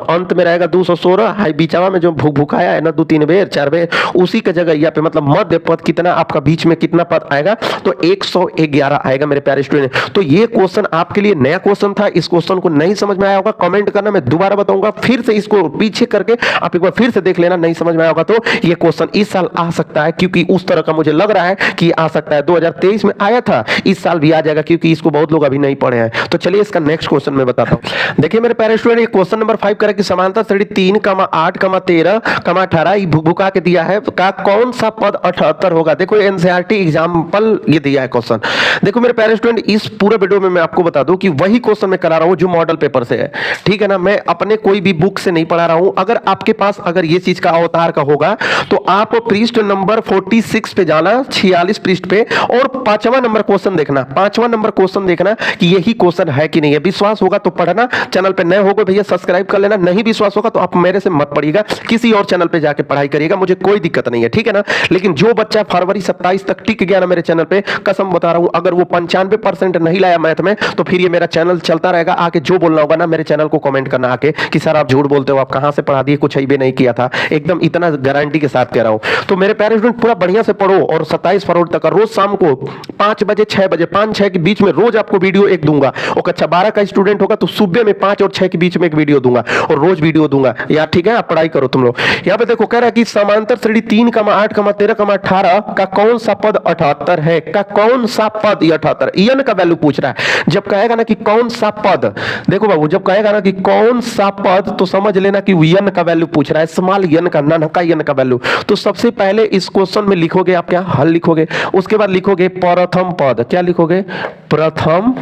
अंत में रहेगा 216, हाई बीचावा में जो भूख भूखाया है ना 2 3 बेर 4 बेर, उसी का जगह यहाँ पे मतलब मध्य पद कितना आपका बीच में कितना पद आएगा तो 111 आएगा मेरे प्यारे स्टूडेंट। तो ये क्वेश्चन आपके लिए नया क्वेश्चन था, इस क्वेश्चन को नहीं समझ में आया होगा कमेंट करना, मैं दोबारा बताऊंगा, फिर से इसको पीछे करके आप एक बार फिर से देख लेना, नहीं समझ में आया होगा तो ये क्वेश्चन इस साल आ सकता है, क्योंकि उस तरह का मुझे लग रहा है कि आ सकता है। 2023 में आया था, इस साल भी आ जाएगा, क्योंकि इसको बहुत लोग अभी नहीं पढ़े हैं। तो चलिए इसका नेक्स्ट क्वेश्चन मैं बताता हूं। देखिए मेरे प्यारे स्टूडेंट, ये क्वेश्चन नंबर 5 करें कि समांतर श्रेणी 3, 8, 13, 18 भुका के दिया है का कौन सा पद 78 होगा। देखो एनसीईआरटी एग्जांपल ये दिया है क्वेश्चन। देखो मेरे प्यारे स्टूडेंट, इस पूरे वीडियो में मैं आपको बता दूं कि वही क्वेश्चन मैं करा रहा हूं जो मॉडल पेपर से है, ठीक है ना, मैं अपने कोई भी बुक से नहीं पढ़ा रहा हूं। अगर आपके पास अगर ये चीज का अवतार का होगा तो आप पृष्ठ नंबर 46 पे जाना, 46 पृष्ठ पे, और 5वां नंबर क्वेश्चन देखना, 5वां नंबर क्वेश्चन देखना कि यही क्वेश्चन है कि नहीं है। विश्वास होगा तो पढ़ना, चैनल पे नए होगे भैया सब्सक्राइब कर लेना, नहीं विश्वास होगा तो आप मेरे से मत पढ़िएगा, किसी और चैनल पे जाके पढ़ाई करिएगा, मुझे कोई दिक्कत नहीं है, ठीक है ना। लेकिन जो बच्चा फरवरी 27 तक टिक गया ना मेरे चैनल पे, कसम बता रहा हूं, अगर वो 95% नहीं लाया मैथ में तो फिर ये मेरा चैनल चलता रहेगा। आके जो बोलना होगा ना मेरे चैनल को कमेंट करना आके कि सर आप झूठ बोलते हो, आप कहां से पढ़ा दिए, कुछ भी नहीं किया था, एकदम इतना गारंटी के साथ कह रहा हूं। तो मेरे प्यारे स्टूडेंट पूरा बढ़िया से पढ़ो, और 27 फरवरी तक रोज शाम को 5 बजे 6 बजे 5-6 के बीच में रोज आपको वीडियो एक दूंगा। और कक्षा 12 का स्टूडेंट होगा तो सुबह में 5 और 6 के बीच में एक वीडियो दूंगा, और रोज वीडियो दूंगा यार, ठीक है। आप पढ़ाई करो तुम लोग। यहाँ पे देखो कह रहा है कि समांतर श्रेणी 3, 8, 13, 18 का कौन सा पद 78 है, का कौन सा पद 78, n का वैल्यू पूछ रहा है। जब कहेगा ना कि कौन सा पद, देखो बाबू जब कहेगा ना कि कौन सा पद तो समझ लेना कि n का वैल्यू पूछ रहा है, स्मॉल n का, नन्हा n का वैल्यू। तो सबसे पहले इस क्वेश्चन में लिखोगे आप क्या हल लिखोगे, उसके बाद लिखोगे प्रथम पद, क्या लिखोगे प्रथम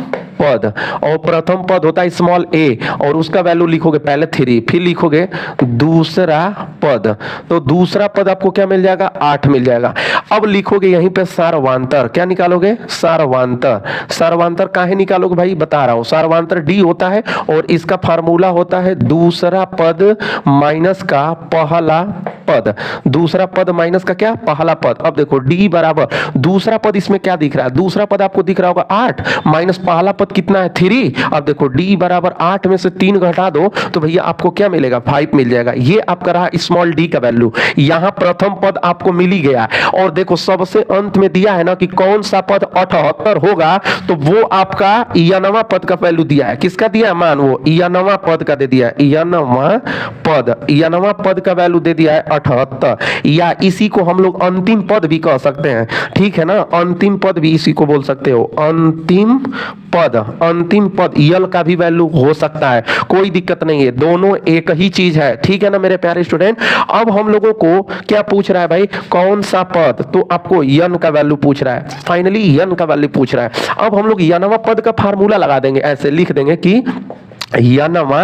पद, और प्रथम पद होता है स्मॉल ए, और उसका वैल्यू लिखोगे पहले 3, फिर लिखोगे दूसरा पद, तो दूसरा पद आपको क्या मिल जाएगा 8 मिल जाएगा। अब लिखोगे यहीं पे सार्वंतर, क्या निकालोगे सार्वंतर। सार्वंतर काहे निकालोगे भाई बता रहा हूं, सार्वंतर डी होता है और इसका फार्मूला होता है दूसरा पद माइनस का पहला पद, दूसरा पद माइनस का क्या पहला पद। अब देखो डी बराबर दूसरा पद इसमें क्या दिख रहा है, दूसरा पद आपको दिख रहा होगा 8 माइनस पहला पद कितना है 3। अब देखो डी बराबर 8 में से 3 घटा दो तो भैया आपको क्या मिलेगा 5 मिल जाएगा। ये आपका रहा स्मॉल डी का वैल्यू। यहां प्रथम पद आपको मिल ही गया, और देखो सबसे अंत में दिया है ना कि कौन सा पद 78 होगा, तो वो आपका यनवा पद का वैल्यू दिया है। किसका दिया है मान, वो यनवा पद का दे दिया है, यनवा पद का वैल्यू दे दिया है 78, या इसी को हम लोग अंतिम पद भी कह सकते हैं, ठीक है ना, अंतिम पद भी इसी को बोल सकते हो, अंतिम पद यल का भी वैल्यू हो सकता है, कोई दिक्कत नहीं है, दोनों एक ही चीज है, ठीक है ना मेरे प्यारे स्टूडेंट। अब हम लोगों को क्या पूछ रहा है भाई, कौन सा पद, तो आपको यन का वैल्यू पूछ रहा है, फाइनली यन का वैल्यू पूछ रहा है। अब हम लोग यनवा पद का फार्मूला लगा देंगे, ऐसे लिख देंगे कि यनवा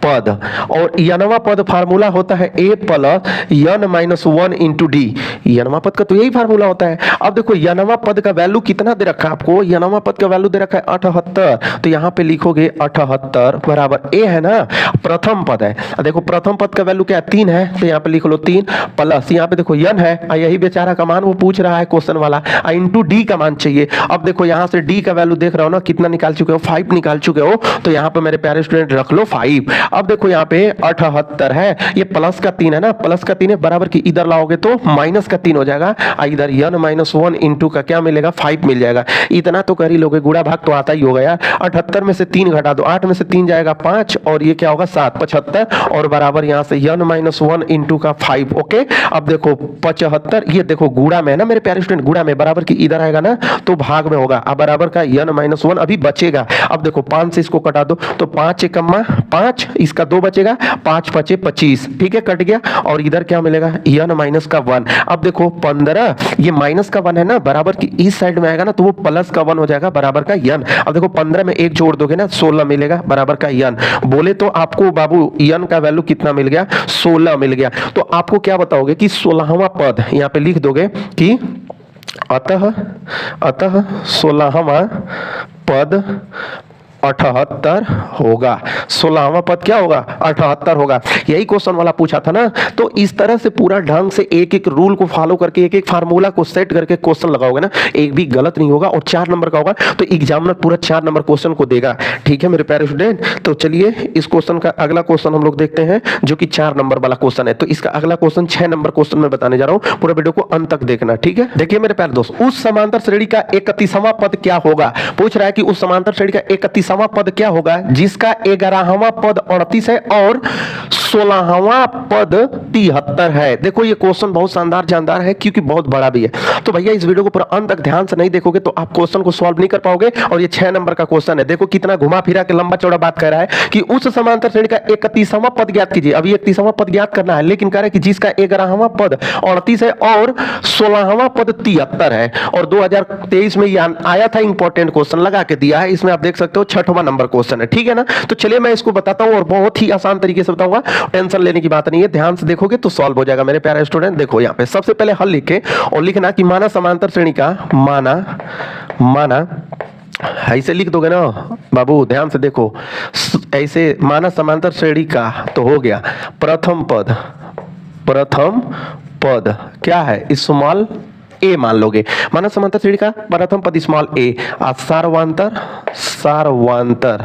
पद, और यनवा पद फार्मूला होता है ए plus n minus 1 into d. यनवा पद का तो यही फार्मूला होता है। अब देखो यनवा पद का वैल्यू कितना दे रखा है आपको, यनवा पद का वैल्यू दे रखा है 78, तो यहां पे लिखोगे 78 बराबर ए है ना, प्रथम पद है, देखो प्रथम पद का वैल्यू क्या है 3 है, तो यहां पे लिख लो 3 प्लस यहां पे देखो यन है, यही बेचारा का मान वो पूछ रहा है क्वेश्चन वाला, इंटू डी का मान चाहिए। अब देखो यहां से डी का वैल्यू देख रहा हो ना, कितना निकाल चुके हो 5 निकाल चुके हो, तो यहां पे मेरे प्यारे स्टूडेंट रख लो 5। अब देखो यहाँ पे 78 है, ये प्लस का 3 है ना, प्लस का 3 है बराबर की इधर लाओगे तो माइनस का 3 हो जाएगा, इधर यन माइनस 1 इंटू का क्या मिलेगा 5 मिल जाएगा। इतना तो कर ही लोगे, गुणा भाग तो आता ही होगा यार। 78 में से 3 घटा दो, 8 में से 3 जाएगा 5, और ये क्या होगा 7, 75, और बराबर यहाँ से यन माइनस 1 इंटू का 5। ओके, अब देखो 75, ये देखो गुणा में है ना मेरे प्यारे स्टूडेंट, गुणा में बराबर की इधर आएगा ना तो भाग में होगा, अब बराबर का यन माइनस 1 अभी बचेगा। अब देखो 5 से इसको कटा दो तो 5 एकम्मा 5, इसका 2 बचेगा, 5 5 25, ठीक है कट गया, और इधर क्या मिलेगा यन माइनस का 1। अब देखो 15, ये माइनस का 1 है ना, बराबर की इस साइड में आएगा ना तो वो प्लस का 1 हो जाएगा बराबर का यन। अब देखो 15 में 1 जोड़ दोगे ना 16 मिलेगा बराबर का यन। बोले तो आपको बाबू यन का वैल्यू कितना मिल गया 16 मिल गया। तो आपको क्या बताओगे कि 16वां पद, यहां पे लिख दोगे कि अतः 16वां पद 78 होगा, 16वां पद क्या होगा 78 होगा। यही क्वेश्चन वाला पूछा था ना, तो इस तरह से पूरा ढंग से एक एक रूल को फॉलो करके एक एक फार्मूला को सेट करके क्वेश्चन लगाओगे ना, एक भी गलत नहीं होगा, और 4 नंबर का होगा, तो एग्जामिनर पूरा 4 नंबर क्वेश्चन को देगा, ठीक है मेरे प्यारे स्टूडेंट। तो चलिए इस क्वेश्चन का अगला क्वेश्चन हम लोग देखते हैं, जो कि 4 नंबर वाला क्वेश्चन है। तो इसका अगला क्वेश्चन 6 नंबर क्वेश्चन में बताने जा रहा हूं, पूरा वीडियो को अंत तक देखना, ठीक है। देखिए मेरे प्यारे दोस्त, उस समांतर श्रेणी का 31वां पद क्या होगा, पूछ रहा है कि उस समांतर श्रेणी का 31वां पद क्या होगा जिसका 11वां पद 38 है और 16वां पद 73 है। देखो ये क्वेश्चन बहुत शानदार जानदार है, क्योंकि बहुत बड़ा भी है। तो भैया इस वीडियो को पूरा अंत तक ध्यान से नहीं देखोगे तो आप क्वेश्चन को सॉल्व नहीं कर पाओगे, और ये 6 नंबर का क्वेश्चन है। देखो कितना घुमा फिरा के लंबा चौड़ा बात कर रहा है कि उस समांतर श्रेणी का 31वां पद ज्ञात कीजिए। अभी 31वां पद ज्ञात करना है, लेकिन कह रहा है कि जिसका 11वां पद 38 है और 16वां पद 73 है। और 2023 में ये आया था, इंपॉर्टेंट क्वेश्चन लगा के दिया है, इसमें आप देख सकते हो 6वां नंबर क्वेश्चन है, ठीक है ना। तो चलिए मैं इसको बताता हूं, और बहुत ही आसान तरीके से बताऊंगा, टेंशन लेने की बात नहीं है, ध्यान से देखोगे तो सॉल्व हो जाएगा मेरे प्यारे स्टूडेंट। देखो यहाँ पे सबसे पहले हल लिखे और लिखना कि माना समांतर श्रेणी का माना ऐसे लिख दोगे ना बाबू, ध्यान से देखो, ऐसे माना समांतर श्रेणी का तो हो गया प्रथम पद क्या है स्मॉल ए मान लोगे, माना समांतर श्रेणी का प्रथम पद स्मॉल ए, सार्वंतर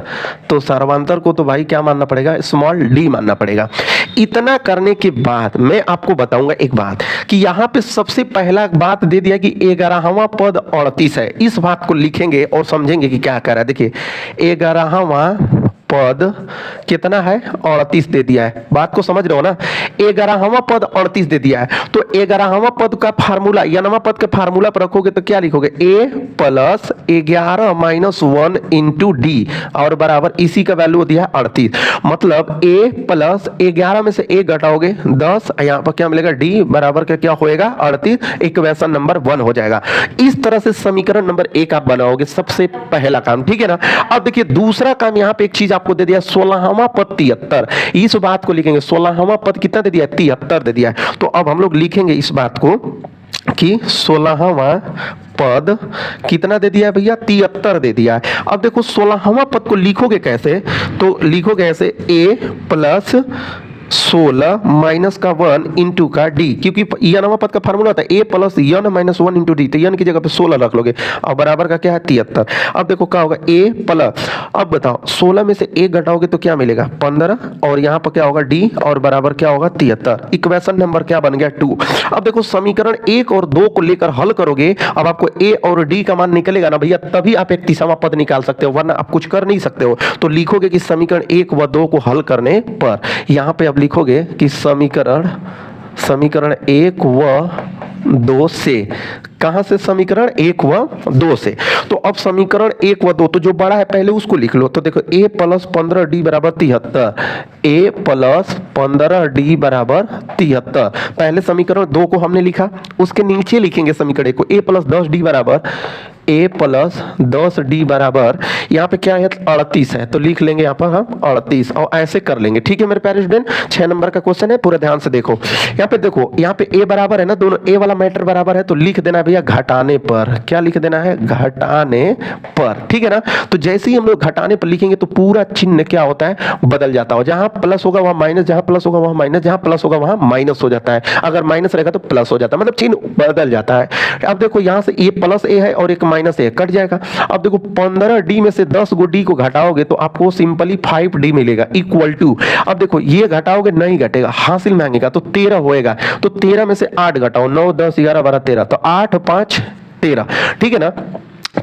तो सार्वंतर को तो भाई क्या मानना पड़ेगा स्मॉल डी मानना पड़ेगा। इतना करने के बाद मैं आपको बताऊंगा एक बात कि यहाँ पे सबसे पहला बात दे दिया कि 11वां पद 38 है। इस बात को लिखेंगे और समझेंगे कि क्या कर रहा है। देखिए 11वां पद कितना है 38 दे दिया है, बात को समझ रहे हो ना। 11वां पद 38 दे दिया है, तो 11वां पद का फार्मूला, यानवा पद के फार्मूला पर रखोगे तो क्या लिखोगे, a plus 11 minus 1 into D और बराबर इसी का वैल्यू दिया है 38। मतलब a प्लस 11 में से a घटाओगे 10, यहां पर क्या मिलेगा d बराबर का क्या होएगा 38, इक्वेशन नंबर 1 हो जाएगा। इस तरह से समीकरण नंबर 1 आप बनाओगे, सबसे पहला काम, ठीक है ना। अब देखिए दूसरा काम, यहां पे एक चीज आपको दे दिया 16वां पद 73, इस बात को लिखेंगे 16वां पद कितना दे दिया है 73 दे दिया है। तो अब हम लोग लिखेंगे इस बात को कि 16वां पद कितना दे दिया है भैया 73 दे दिया है। अब देखो 16वां पद को लिखोगे कैसे, तो लिखोगे ऐसे a प्लस 16 माइनस का 1 इंटू का डी, क्योंकि यानवा पद का फार्मूला होता है a plus n minus 1 into D, तो यन की जगह पे 16 रख लोगे और बराबर का क्या है 73। अब देखो क्या होगा a प्लस, अब बताओ 16 में से 1 घटाओगे तो क्या मिलेगा 15 और यहाँ पर क्या होगा d और बराबर क्या होगा 73, इक्वेशन नंबर क्या बन गया 2। अब देखो समीकरण 1 और 2 को लेकर हल करोगे, अब आपको a और d का मान निकलेगा ना भैया, तभी आप 31वां पद निकाल सकते हो, वरना आप कुछ कर नहीं सकते हो। तो लिखोगे कि समीकरण 1 व 2 को हल करने पर यहाँ पे लिखोगे कि समीकरण 1 व 2 से, कहां से समीकरण 1 व 2 से, तो अब समीकरण 1 व 2, तो जो बड़ा है पहले उसको लिख लो। तो देखो a प्लस 15d बराबर 73, a प्लस 15d बराबर 73, पहले समीकरण 2 को हमने लिखा, उसके नीचे लिखेंगे समीकरण 1 को, a प्लस 10d बराबर, a प्लस 10d बराबर यहाँ पे क्या है 38 है, तो लिख लेंगे यहाँ पर हम 38 और ऐसे कर लेंगे, ठीक है मेरे प्यारे स्टूडेंट। 6 नंबर का क्वेश्चन है, पूरा ध्यान से देखो। यहाँ पे देखो, यहाँ पे a बराबर है ना, दोनों a वाला मैटर बराबर है, तो लिख देना है भैया घटाने पर, क्या लिख देना है घटाने पर, ठीक है ना। तो जैसे ही हम लोग घटाने पर लिखेंगे तो पूरा चिन्ह क्या होता है बदल जाता है, जहां प्लस होगा वहां माइनस, जहां प्लस होगा वहां माइनस, जहां प्लस होगा वहां माइनस हो जाता है, अगर माइनस रहेगा तो प्लस हो जाता है, मतलब चिन्ह बदल जाता है। अब देखो यहाँ से ये प्लस a है और एक माइनस a कट जाएगा। अब देखो 15d में से 10 गो d को घटाओगे तो आपको सिंपली 5d मिलेगा इक्वल टू, अब देखो ये घटाओगे नहीं घटेगा, हासिल में आएगा तो 13 होएगा, तो 13 में से 8 घटाओ, 9 10 11 12 13, तो 8 5 13, ठीक है ना।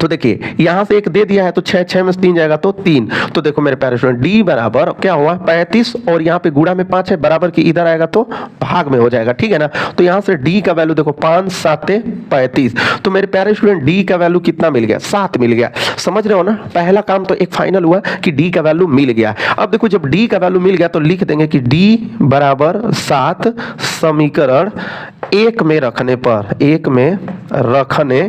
तो देखिए यहां से एक दे दिया है तो 6 6 में से 3 जाएगा तो 3, तो देखो मेरे प्यारे स्टूडेंट d बराबर क्या हुआ 35 और यहाँ पे गुणा में 5 है, बराबर की इधर आएगा तो भाग में हो जाएगा, ठीक है ना। तो यहाँ से d का वैल्यू देखो 5 7 35, तो मेरे प्यारे स्टूडेंट d का वैल्यू कितना मिल गया 7 मिल गया, समझ रहे हो ना। पहला काम तो एक फाइनल हुआ कि d का वैल्यू मिल गया। अब देखो जब d का वैल्यू मिल गया तो लिख देंगे कि d बराबर 7 समीकरण 1 में रखने पर, 1 में रखने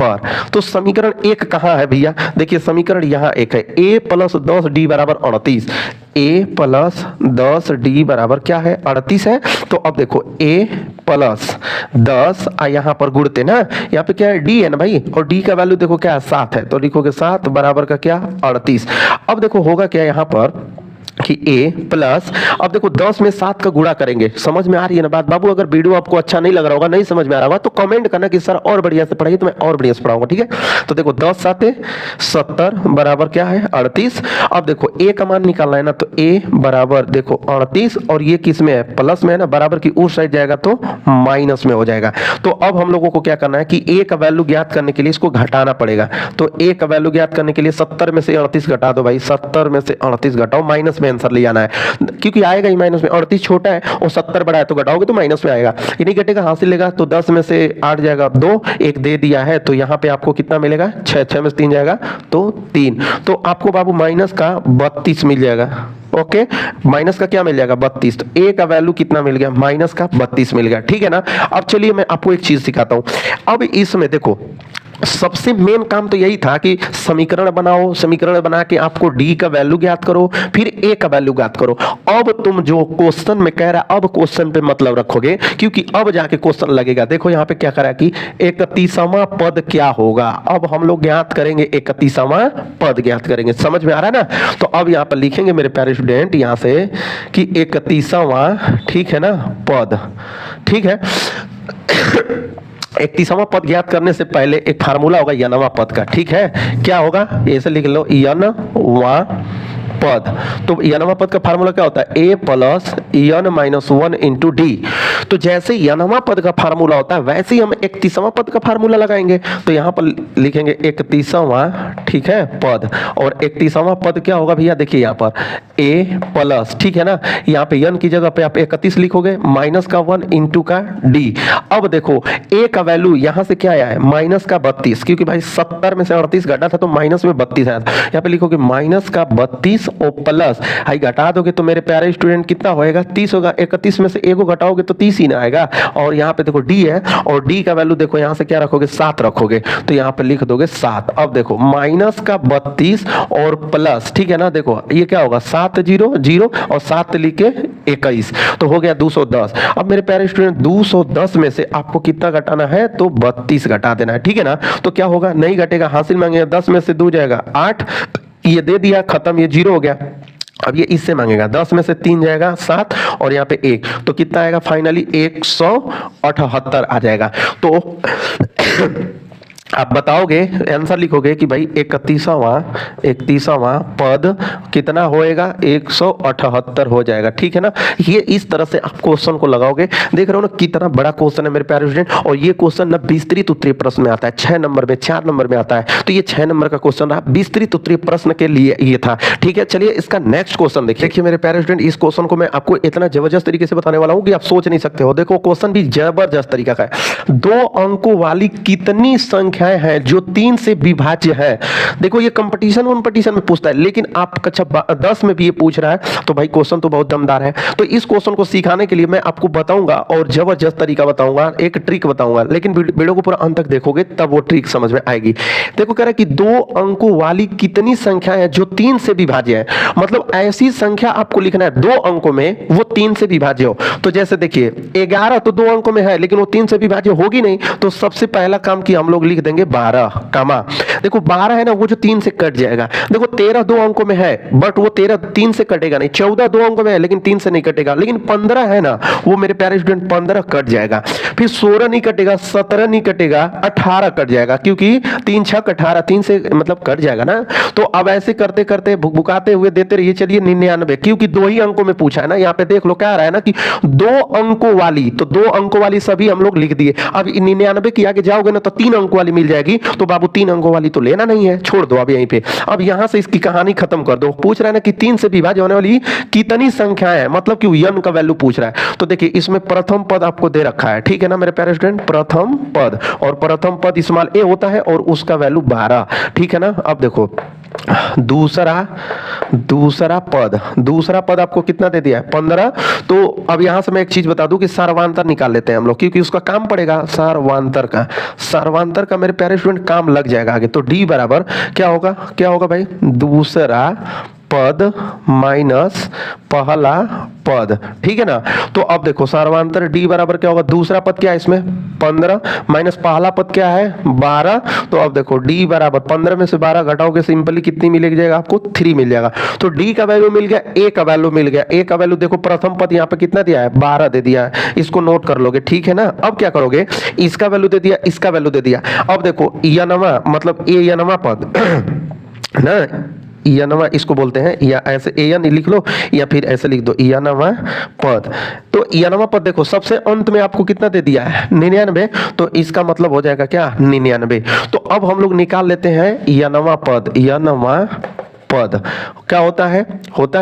पर, तो समीकरण 1 कहां है भैया, देखिए समीकरण यहां 1 है, a प्लस 10d बराबर 38, a प्लस 10d बराबर क्या है 38 है। तो अब देखो a प्लस 10 यहां पर गुणते ना, यहाँ पे क्या है d है ना भाई, और d का वैल्यू देखो क्या है 7 है, तो लिखोगे 7 बराबर का क्या 38। अब देखो होगा क्या यहाँ पर कि a प्लस, अब देखो 10 में 7 का गुणा करेंगे, समझ में आ रही है ना बात बाबू। अगर वीडियो आपको अच्छा नहीं लग रहा होगा, नहीं समझ में आ रहा होगा तो कमेंट करना कि सर और बढ़िया से पढ़ाइए, तो मैं और बढ़िया से पढ़ाऊंगा, ठीक है। तो देखो 10 7 70 बराबर क्या है 38। अब देखो a का मान निकालना है ना, तो a बराबर देखो 38 और ये किस में है प्लस में है ना, बराबर की उस साइड जाएगा तो माइनस में हो जाएगा। तो अब हम लोगों को क्या करना है कि a का वैल्यू ज्ञात करने के लिए इसको घटाना पड़ेगा। तो a का वैल्यू ज्ञात करने के लिए 70 में से 38 घटा दो भाई, 70 में से 38 घटाओ, माइनस में आंसर ले आना है, क्योंकि आएगा ही माइनस में, 38 छोटा है और 70 बड़ा है, तो घटाओगे तो माइनस में आएगा, ये नहीं घटेगा हासिल लेगा। तो 10 में से 8 जाएगा 2, एक दे दिया है, तो यहाँ पे आपको कितना मिलेगा 6 6 में से 3 जाएगा तो 3, तो आपको बाबू माइनस का 32 मिल जाएगा। ओके, माइनस का क्या मिल जाएगा 32, तो a का वैल्यू कितना मिल गया माइनस का 32 मिल गया, ठीक है ना। अब चलिए मैं आपको एक चीज सिखाता हूं। अब इसमें देखो सबसे मेन काम तो यही था कि समीकरण बनाओ, समीकरण बना के आपको d का वैल्यू ज्ञात करो, फिर a का वैल्यू ज्ञात करो। अब तुम जो क्वेश्चन में कह रहा है, अब क्वेश्चन पे मतलब रखोगे, क्योंकि अब जाके क्वेश्चन लगेगा। देखो यहाँ पे क्या करा कि 31वां पद क्या होगा, अब हम लोग ज्ञात करेंगे 31वां पद ज्ञात करेंगे, समझ में आ रहा है ना। तो अब यहाँ पर लिखेंगे मेरे प्यारे स्टूडेंट यहाँ से कि 31वां, ठीक है ना पद, ठीक है 31वां पद ज्ञात करने से पहले एक फार्मूला होगा यनवा पद का, ठीक है। क्या होगा ऐसे लिख लो यनवा पद, तो यनवा पद का फार्मूला क्या होता है a plus n minus 1 into D. तो जैसे यनवा पद का फार्मूला होता है वैसे ही हम 31वां पद का फार्मूला लगाएंगे। तो यहां पर लिखेंगे 31वां, ठीक है, पद। और 31वां पद क्या होगा भैया, देखिए यहां पर a प्लस, ठीक है ना, यहाँ पे n की जगह पे आप 31 लिखोगे, माइनस का 1 इंटू का d। अब देखो a का वैल्यू यहां से क्या आया है, माइनस का 32, क्योंकि भाई 70 में से 38 घटा था तो माइनस में 32 आया था। यहाँ पे लिखोगे माइनस का 32 और प्लस, भाई घटा दोगे तो मेरे प्यारे स्टूडेंट कितना होएगा, 30 होगा। 31 में से a को घटाओगे तो 30 ही ना आएगा। और यहाँ पे देखो d है, और d का वैल्यू देखो यहाँ से क्या रखोगे, 7 रखोगे, तो यहाँ पे लिख दोगे 7। अब देखो माइनस का 32 और प्लस, ठीक है ना, देखो ये क्या होगा, 7 0 0 और 7 लिखे 21, तो हो गया 210। अब मेरे प्यारे स्टूडेंट 210 में से आपको कितना घटाना है, तो 32 घटा देना है, ठीक है ना। तो क्या होगा, नहीं घटेगा, हासिल मांगेगा, 10 में से 2 जाएगा 8, ये दे दिया, खत्म, ये 0 हो गया। अब ये इससे मांगेगा, 10 में से 3 जाएगा 7 और यहाँ पे 1, तो कितना आएगा, फाइनली 178 आ जाएगा। तो आप बताओगे, आंसर लिखोगे कि भाई 31वां पद कितना होएगा, 178 हो जाएगा, ठीक है ना। ये इस तरह से आप क्वेश्चन को लगाओगे। देख रहे हो ना कितना बड़ा क्वेश्चन है मेरे प्यारे स्टूडेंट। और ये क्वेश्चन ना विस्तृत उत्तरीय प्रश्न में आता है, 6 नंबर में, 4 नंबर में आता है। तो ये 6 नंबर का क्वेश्चन रहा, विस्तृत उत्तरीय प्रश्न के लिए ये था, ठीक है। चलिए इसका नेक्स्ट क्वेश्चन देखिए मेरे प्यारे स्टूडेंट। इस क्वेश्चन को मैं आपको इतना जबरदस्त तरीके से बताने वाला हूँ कि आप सोच नहीं सकते हो। देखो क्वेश्चन भी जबरदस्त तरीका का है। 2 अंकों वाली कितनी संख्याएं हैं जो 3 से विभाज्य है। देखो ये कंपटीशन में पूछता है, लेकिन आप कक्षा 10 में भी ये पूछ रहा है, तो भाई क्वेश्चन तो बहुत दमदार है। तो इस क्वेश्चन को सिखाने के लिए मैं आपको बताऊंगा और जबरदस्त तरीका बताऊंगा, एक ट्रिक बताऊंगा, लेकिन वीडियो को पूरा अंत तक देखोगे तब वो ट्रिक समझ में आएगी। देखो कह रहा है कि 2 अंकों वाली कितनी संख्या है जो 3 से विभाज्य है। मतलब ऐसी संख्या आपको लिखना है 2 अंकों में वो 3 से विभाज्य हो। तो जैसे देखिए 11 तो 2 अंकों में है, लेकिन वो 3 से विभाज्य होगी नहीं। तो सबसे पहला काम कि हम लोग लिख देंगे 12 कामा। देखो 12 है ना, वो जो 3 से कट जाएगा। देखो 13 2 अंकों में है, बट वो 13 3 से कटेगा नहीं। 14 2 अंकों में है, लेकिन 3 से नहीं कटेगा। लेकिन 15 है ना, वो मेरे प्यारे स्टूडेंट 15 कट जाएगा। फिर 16 नहीं कटेगा, 17 नहीं कटेगा, 18 कट जाएगा, क्योंकि 3 6 18, 3 से मतलब कट जाएगा ना। तो अब ऐसे करते करते भुकभुकाते हुए देते रहिए। चलिए 99, क्योंकि 2 ही अंकों में पूछा है ना। यहाँ पे देख लो क्या आ रहा है ना कि 2 अंकों वाली, तो 2 अंकों वाली सभी हम लोग लिख दिए। अब 99 के आगे जाओगे ना तो 3 अंकों वाली मिल जाएगी। तो बाबू 3 अंकों वाली तो लेना नहीं है, छोड़ दो अब यहीं पे। अब यहां से इसकी कहानी खत्म कर दो। पूछ रहा है ना कि 3 से विभाज्य होने वाली कितनी संख्याएं है, मतलब कि n का वैल्यू पूछ रहा है। तो देखिए इसमें प्रथम पद आपको दे रखा है, ठीक है ना मेरे प्यारे स्टूडेंट, प्रथम पद। और प्रथम पद स्मॉल a होता है और उसका वैल्यू 12, ठीक है ना। अब देखो दूसरा पद आपको कितना दे दिया है, 15। तो अब यहां से मैं एक चीज बता दूं कि सार्वांतर निकाल लेते हैं हम लोग, क्योंकि उसका काम पड़ेगा सार्वांतर का मेरे प्यारे स्टूडेंट काम लग जाएगा आगे। तो d बराबर क्या होगा भाई, दूसरा पद माइनस पहला पद, ठीक है ना। तो अब देखो सार्वांतर d बराबर क्या होगा, दूसरा पद क्या है इसमें 15 माइनस पहला पद क्या है 12। तो अब देखो d बराबर 15 में से 12 घटाओगे सिंपली कितनी मिल जाएगा आपको, 3 मिल जाएगा। तो d का वैल्यू मिल गया, a का वैल्यू मिल गया। a का वैल्यू देखो प्रथम पद यहाँ पे कितना दिया है, 12 दे दिया है, इसको नोट कर लोगे, ठीक है ना। अब क्या करोगे, इसका वैल्यू दे दिया, इसका वैल्यू दे दिया। अब देखो यनवा मतलब a यनवा पद ना, यनवा इसको बोलते हैं, या ऐसे एन लिख लो या फिर ऐसे लिख दो यनवा पद। तो यनवा पद देखो सबसे अंत में आपको कितना दे दिया है 99, तो इसका मतलब हो जाएगा क्या 99। तो अब हम लोग निकाल लेते हैं यनवा पद क्या होता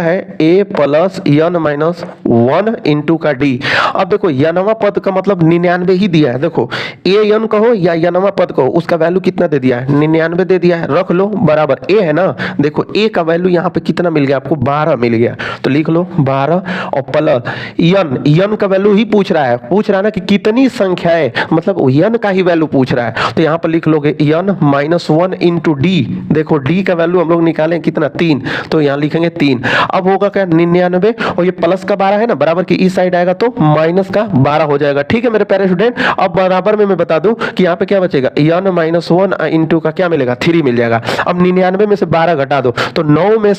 है a plus n minus 1 into का d। अब देखो यनवा पद का मतलब 99 ही दिया है। देखो a n कहो या यनवा पद कहो, उसका वैल्यू कितना दे दिया है 99 दे दिया है, रख लो बराबर a है ना। देखो a का वैल्यू यहाँ पे कितना मिल गया आपको, 12 मिल गया। तो लिख लो 12 और प्लस n का वैल्यू ही पूछ रहा है ना कि कितनी संख्याएं, मतलब n का ही वैल्यू पूछ रहा है। तो यहाँ पर लिख लोगे n माइनस 1 इंटू डी। देखो d का वैल्यू हम लोग निकालें कितना 3, तो यहाँ लिखेंगे 3। अब होगा क्या 99 और ये प्लस का 12 है ना, बराबर की इस साइड आएगा तो माइनस का 12 हो जाएगा, ठीक है मेरे प्यारे स्टूडेंट। अब बराबर में मैं बता दूं कि यहाँ पे क्या बचेगा, n माइनस 1 इंटू का क्या मिलेगा 3 मिल जाएगा। अब 99 में से 12 घटा दो तो 9 में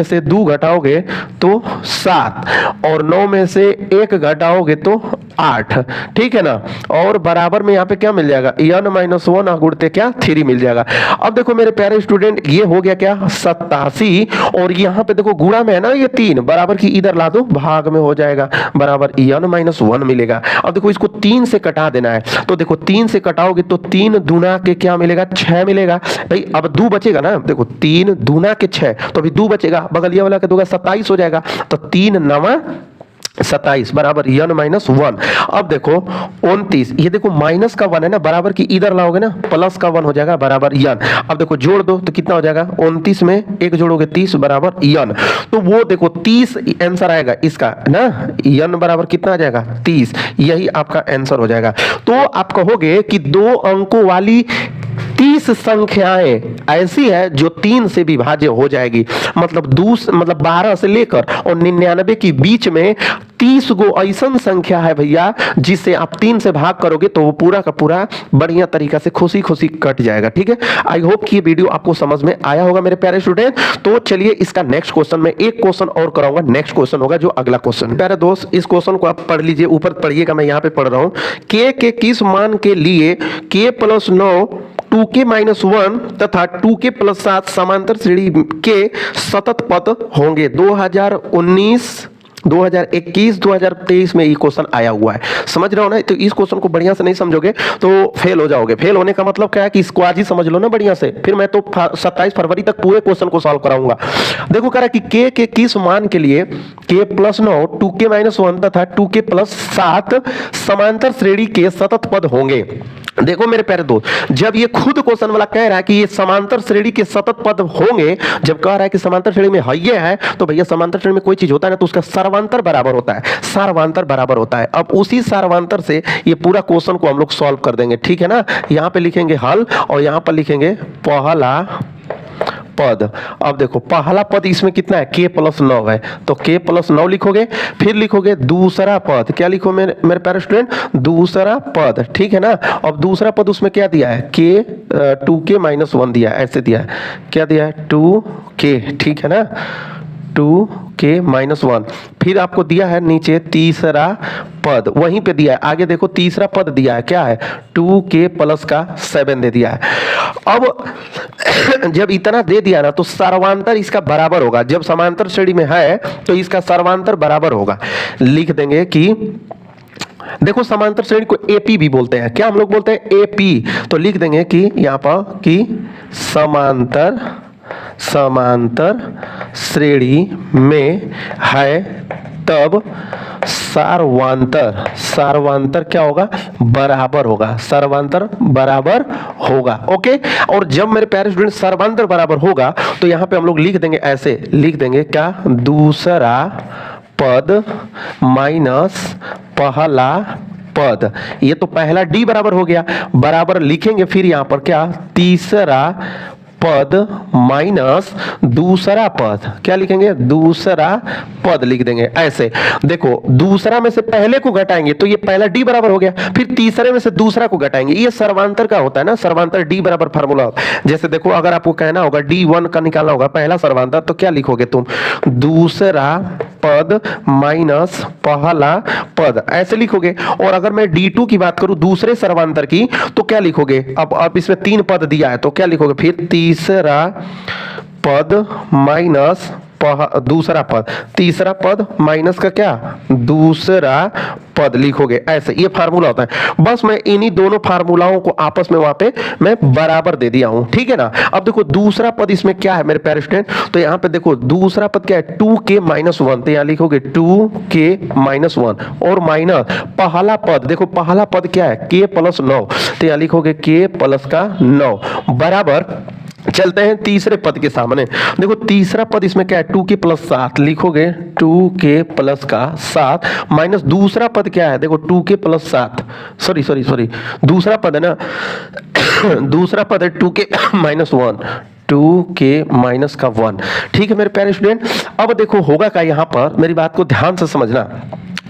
से 2 घटाओगे तो 7 और 9 में से 1 घटाओगे तो 8, ठीक है ना। और बराबर में यहाँ पे क्या मिल जाएगा n माइनस 1 गुणते क्या 3 मिल जाएगा। अब देखो मेरे प्यारे स्टूडेंट ये हो गया क्या 87 और यहाँ पे देखो गुणा में है ना ये 3 बराबर की इधर ला दो भाग में हो जाएगा बराबर n-1 मिलेगा। अब देखो इसको 3 से कटा देना है तो देखो 3 से कटाओगे तो 3 दूना के क्या मिलेगा 6 मिलेगा भाई। अब 2 बचेगा ना, देखो 3 दूना के 6 तो अभी 2 बचेगा, बगलिया वाला के दोगा 27 हो जाएगा तो 3 9 27 बराबर n-1। अब देखो 29, ये देखो माइनस का 1 है ना बराबर की इधर लाओगे ना प्लस का 1 हो जाएगा बराबर n। अब देखो जोड़ दो तो कितना हो जाएगा 29 में 1 जोड़ोगे 30 बराबर n। तो वो देखो 30 आंसर आएगा इसका ना, n बराबर कितना आ जाएगा 30, यही आपका आंसर हो जाएगा। तो आप कहोगे कि 2 अंकों वाली 30 संख्याएं ऐसी है जो 3 से विभाज्य हो जाएगी, मतलब 12 से लेकर और 99 के बीच में 30 गो ऐसा संख्या है भैया जिसे आप 3 से भाग करोगे तो वो पूरा का पूरा बढ़िया तरीका से खुशी खुशी कट जाएगा। ठीक है, आई होप कि ये वीडियो आपको समझ में आया होगा मेरे प्यारे स्टूडेंट। तो चलिए इसका नेक्स्ट क्वेश्चन में एक क्वेश्चन और कराऊंगा, नेक्स्ट क्वेश्चन होगा जो अगला क्वेश्चन। प्यारे दोस्त इस क्वेश्चन को आप पढ़ लीजिए, ऊपर पढ़िएगा, मैं यहाँ पे पढ़ रहा हूँ। के किस मान के लिए k+9 2k-1 तथा 2k+7 समांतर श्रेणी के सतत पद होंगे। 2019 2021 2023 में ये क्वेश्चन आया हुआ है, समझ रहे हो ना। तो इस क्वेश्चन को बढ़िया से नहीं समझोगे तो फेल हो जाओगे। फेल होने का मतलब क्या है कि इसको आज ही समझ लो ना बढ़िया से, फिर मैं तो 27 फरवरी तक पूरे क्वेश्चन को सॉल्व कराऊंगा। देखो कह रहा है कि के किस मान के लिए k+9 2k-1 तथा 2k+7 समांतर श्रेणी के सतत पद होंगे। देखो मेरे प्यारे दोस्त, जब ये खुद क्वेश्चन वाला कह रहा है कि ये समांतर श्रेणी के सतत पद होंगे, जब कह रहा है कि समांतर श्रेणी में ये है तो भैया समांतर श्रेणी में कोई चीज होता है ना तो उसका सर्वांतर बराबर होता है, सार्वांतर बराबर होता है। अब उसी सार्वांतर से ये पूरा क्वेश्चन को हम लोग सॉल्व कर देंगे। ठीक है ना, यहां पे लिखेंगे हल और यहां पर लिखेंगे पहला पद। अब देखो पहला पद इसमें कितना है k+9 है तो k+9 लिखोगे, फिर लिखोगे दूसरा पद, क्या लिखो मेरे प्यारे स्टूडेंट दूसरा पद। ठीक है ना, अब दूसरा पद उसमें क्या दिया है k 2k-1 दिया है, ऐसे दिया है, क्या दिया है 2k। ठीक है ना 2k-1, फिर आपको दिया है नीचे तीसरा पद, वहीं पे दिया है। आगे देखो तीसरा पद दिया है क्या है 2k+7 दे दिया है। अब जब इतना दे दिया ना तो सर्वांतर इसका बराबर होगा, जब समांतर श्रेणी में है तो इसका सर्वांतर बराबर होगा। लिख देंगे कि देखो समांतर श्रेणी को एपी भी बोलते हैं, क्या हम लोग बोलते हैं एपी, तो लिख देंगे कि यहां पर कि समांतर श्रेणी में है तब सार्वांतर क्या होगा बराबर होगा, सर्वांतर बराबर होगा। ओके, और जब मेरे प्यारे स्टूडेंट सर्वांतर बराबर होगा तो यहां पे हम लोग लिख देंगे ऐसे, लिख देंगे क्या दूसरा पद माइनस पहला पद। ये तो पहला डी बराबर हो गया, बराबर लिखेंगे फिर यहां पर क्या तीसरा पद माइनस दूसरा पद, क्या लिखेंगे दूसरा पद लिख देंगे ऐसे। देखो दूसरा में से पहले को घटाएंगे तो ये पहला डी बराबर हो गया, फिर तीसरे में से दूसरा को घटाएंगे, ये सर्वांतर का होता है ना, सर्वांतर डी बराबर फार्मूला। जैसे देखो अगर आपको कहना होगा D1 का निकालना होगा पहला सर्वांतर तो क्या लिखोगे तुम दूसरा पद माइनस पहला पद, ऐसे लिखोगे। और अगर मैं D2 की बात करूं दूसरे सर्वांतर की तो क्या लिखोगे, अब इसमें 3 पद दिया है तो क्या लिखोगे फिर तीसरा पद माइनस दूसरा पद, तीसरा पद माइनस का क्या दूसरा पद लिखोगे ऐसे, ये फार्मूला होता है। बस मैं इन्हीं दोनों फार्मूलाओं को आपस में वहां पे मैं बराबर दे दिया हूं। ठीक है ना, अब देखो दूसरा पद इसमें क्या है मेरे प्यारे स्टूडेंट, तो यहां पे देखो दूसरा पद क्या है 2k-1, तो यहां लिखोगे 2k-1 और माइनस पहला पद, देखो पहला पद क्या है k+9, तो यहां लिखोगे k+9 बराबर। चलते हैं तीसरे पद के सामने, देखो तीसरा पद इसमें क्या है 2k+7, लिखोगे 2k+7 माइनस दूसरा पद क्या है देखो 2k+7, सॉरी दूसरा पद है ना दूसरा पद है 2k-1, 2k-1। ठीक है मेरे प्यारे स्टूडेंट, अब देखो होगा क्या यहाँ पर, मेरी बात को ध्यान से समझना।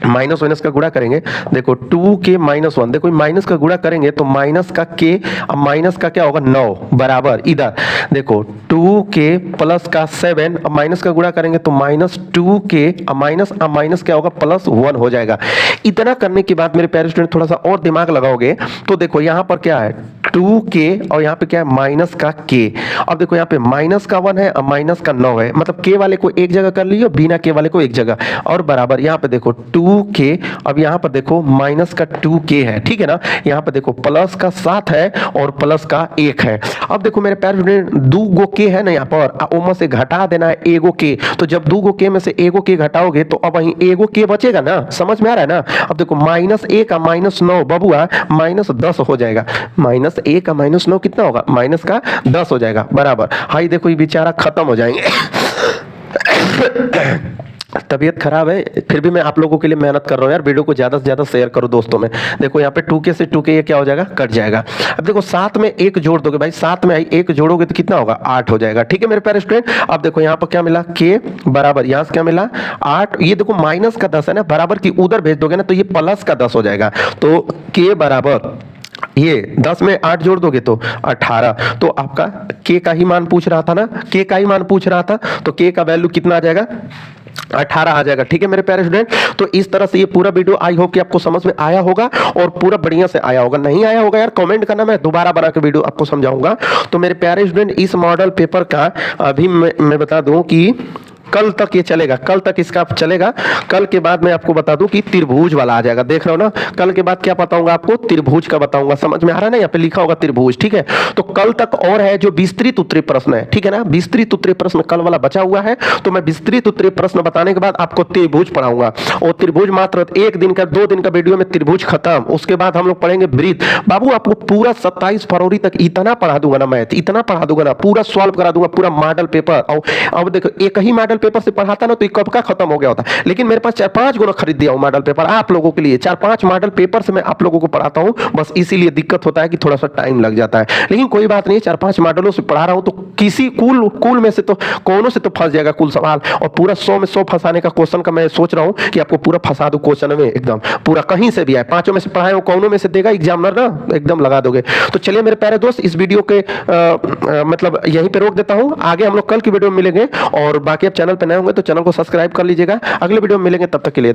माइनस माइनस का गुणा करेंगे, देखो 2k-1, देखो माइनस का गुणा करेंगे तो माइनस का k, अब माइनस का क्या होगा 9 बराबर इधर देखो 2k+7, अब माइनस का गुणा करेंगे तो -2k, अब माइनस क्या होगा +1 हो जाएगा। इतना करने के बाद मेरे प्यारे स्टूडेंट थोड़ा सा और दिमाग लगाओगे तो देखो यहाँ पर क्या है 2k और यहाँ पे क्या है माइनस का k। अब देखो यहाँ पे माइनस का 1 है और माइनस का 9 है, मतलब k वाले को एक जगह कर लीजिए, बिना k वाले को एक जगह, और बराबर यहाँ पे देखो 2k। अब यहाँ पर देखो माइनस का 2k है, ठीक है ना। यहाँ पे देखो प्लस का 7 है और प्लस का 1 है। अब देखो मेरे प्यारे स्टूडेंट 2 गो k है ना यहाँ पर, ओमा से घटा देना है एगो k। तो जब 2 गो k में से एगो k घटाओगे तो अब वहीं एगो k बचेगा ना, समझ में आ रहा है ना। अब देखो -1 का -9 बबुआ -10 हो जाएगा। -1 का -9 कितना होगा, माइनस का 10 हो जाएगा, बराबर। हाई देखो ये बेचारा खत्म हो जाएंगे। तबीयत खराब है फिर भी मैं आप लोगों के लिए मेहनत कर रहा हूँ यार, वीडियो को ज़्यादा से ज़्यादा शेयर करो दोस्तों में। देखो यहाँ पे 2k से 2k ये क्या हो जाएगा, कट जाएगा। अब देखो 7 में 1 जोड़ दोगे भाई, 7 में 1 जोड़ोगे तो कितना होगा, 8 हो जाएगा, ठीक है मेरे प्यारे स्टूडेंट। अब देखो यहाँ पर क्या मिला, k बराबर यहाँ से क्या मिला 8। ये देखो माइनस का 10 है ना, बराबर की उधर भेज दोगे ना तो ये प्लस का 10 हो जाएगा। तो k बराबर ये 10 में 8 जोड़ दोगे तो 18। तो आपका k का ही मान पूछ रहा था ना, k का ही मान पूछ रहा था, तो k का वैल्यू कितना आ जाएगा, 18 आ जाएगा, ठीक है मेरे प्यारे स्टूडेंट। तो इस तरह से ये पूरा वीडियो आई होप कि आपको समझ में आया होगा और पूरा बढ़िया से आया होगा। नहीं आया होगा यार कमेंट करना, मैं दोबारा बना के वीडियो आपको समझाऊंगा। तो मेरे प्यारे स्टूडेंट इस मॉडल पेपर का अभी मैं बता दूं कि कल तक ये चलेगा, कल तक इसका चलेगा। कल के बाद मैं आपको बता दूं कि त्रिभुज वाला आ जाएगा, देख रहे हो ना। कल के बाद क्या बताऊंगा आपको, त्रिभुज का बताऊंगा, समझ में आ रहा है ना, यहाँ पे लिखा होगा त्रिभुज, ठीक है। तो कल तक और है जो विस्तृत उत्तरीय प्रश्न है, ठीक है ना। विस्तृत उत्तरीय प्रश्न कल वाला बचा हुआ है, तो मैं विस्तृत उत्तरीय प्रश्न बताने के बाद आपको त्रिभुज पढ़ाऊंगा। और त्रिभुज मात्र 1 दिन का 2 दिन का वीडियो में त्रिभुज खत्म। उसके बाद हम लोग पढ़ेंगे वृत्त। बाबू आपको पूरा 27 फरवरी तक इतना पढ़ा दूंगा ना, मैथ इतना पढ़ा दूंगा ना, पूरा सॉल्व करा दूंगा पूरा मॉडल पेपर। और अब देखो एक ही मॉडल पेपर से पढ़ाता ना तो कब का खत्म हो गया होता, लेकिन मेरे पास 4-5 गुना खरीद दिया हूं मॉडल पेपर आप लोगों के लिए। 4-5 मॉडल पेपर से मैं आप लोगों को पढ़ाता हूं, बस इसीलिए दिक्कत होता है कि थोड़ा सा टाइम लग जाता है। लेकिन कोई बात नहीं, 4-5 मॉडलों से पढ़ा रहा हूं तो किसी कुल में से तो कोनों से तो फंस जाएगा कुल सवाल। और पूरा 100 में 100 फंसाने का क्वेश्चन का मैं सोच रहा हूं कि आपको पूरा फंसा दूं क्वेश्चन में, एकदम पूरा कहीं से भी आए, 5 में से पढ़ाए हो कोनों में से देगा एग्जामिनर ना, एकदम लगा दोगे। तो चलिए मेरे प्यारे दोस्त इस वीडियो के मतलब यहीं पे रोक देता हूं। आगे हम लोग कल की वीडियो में मिलेंगे, और बाकी आप चैनल पे नए होंगे तो चैनल को सब्सक्राइब कर लीजिएगा। अगले वीडियो में मिलेंगे, तब तक के लिए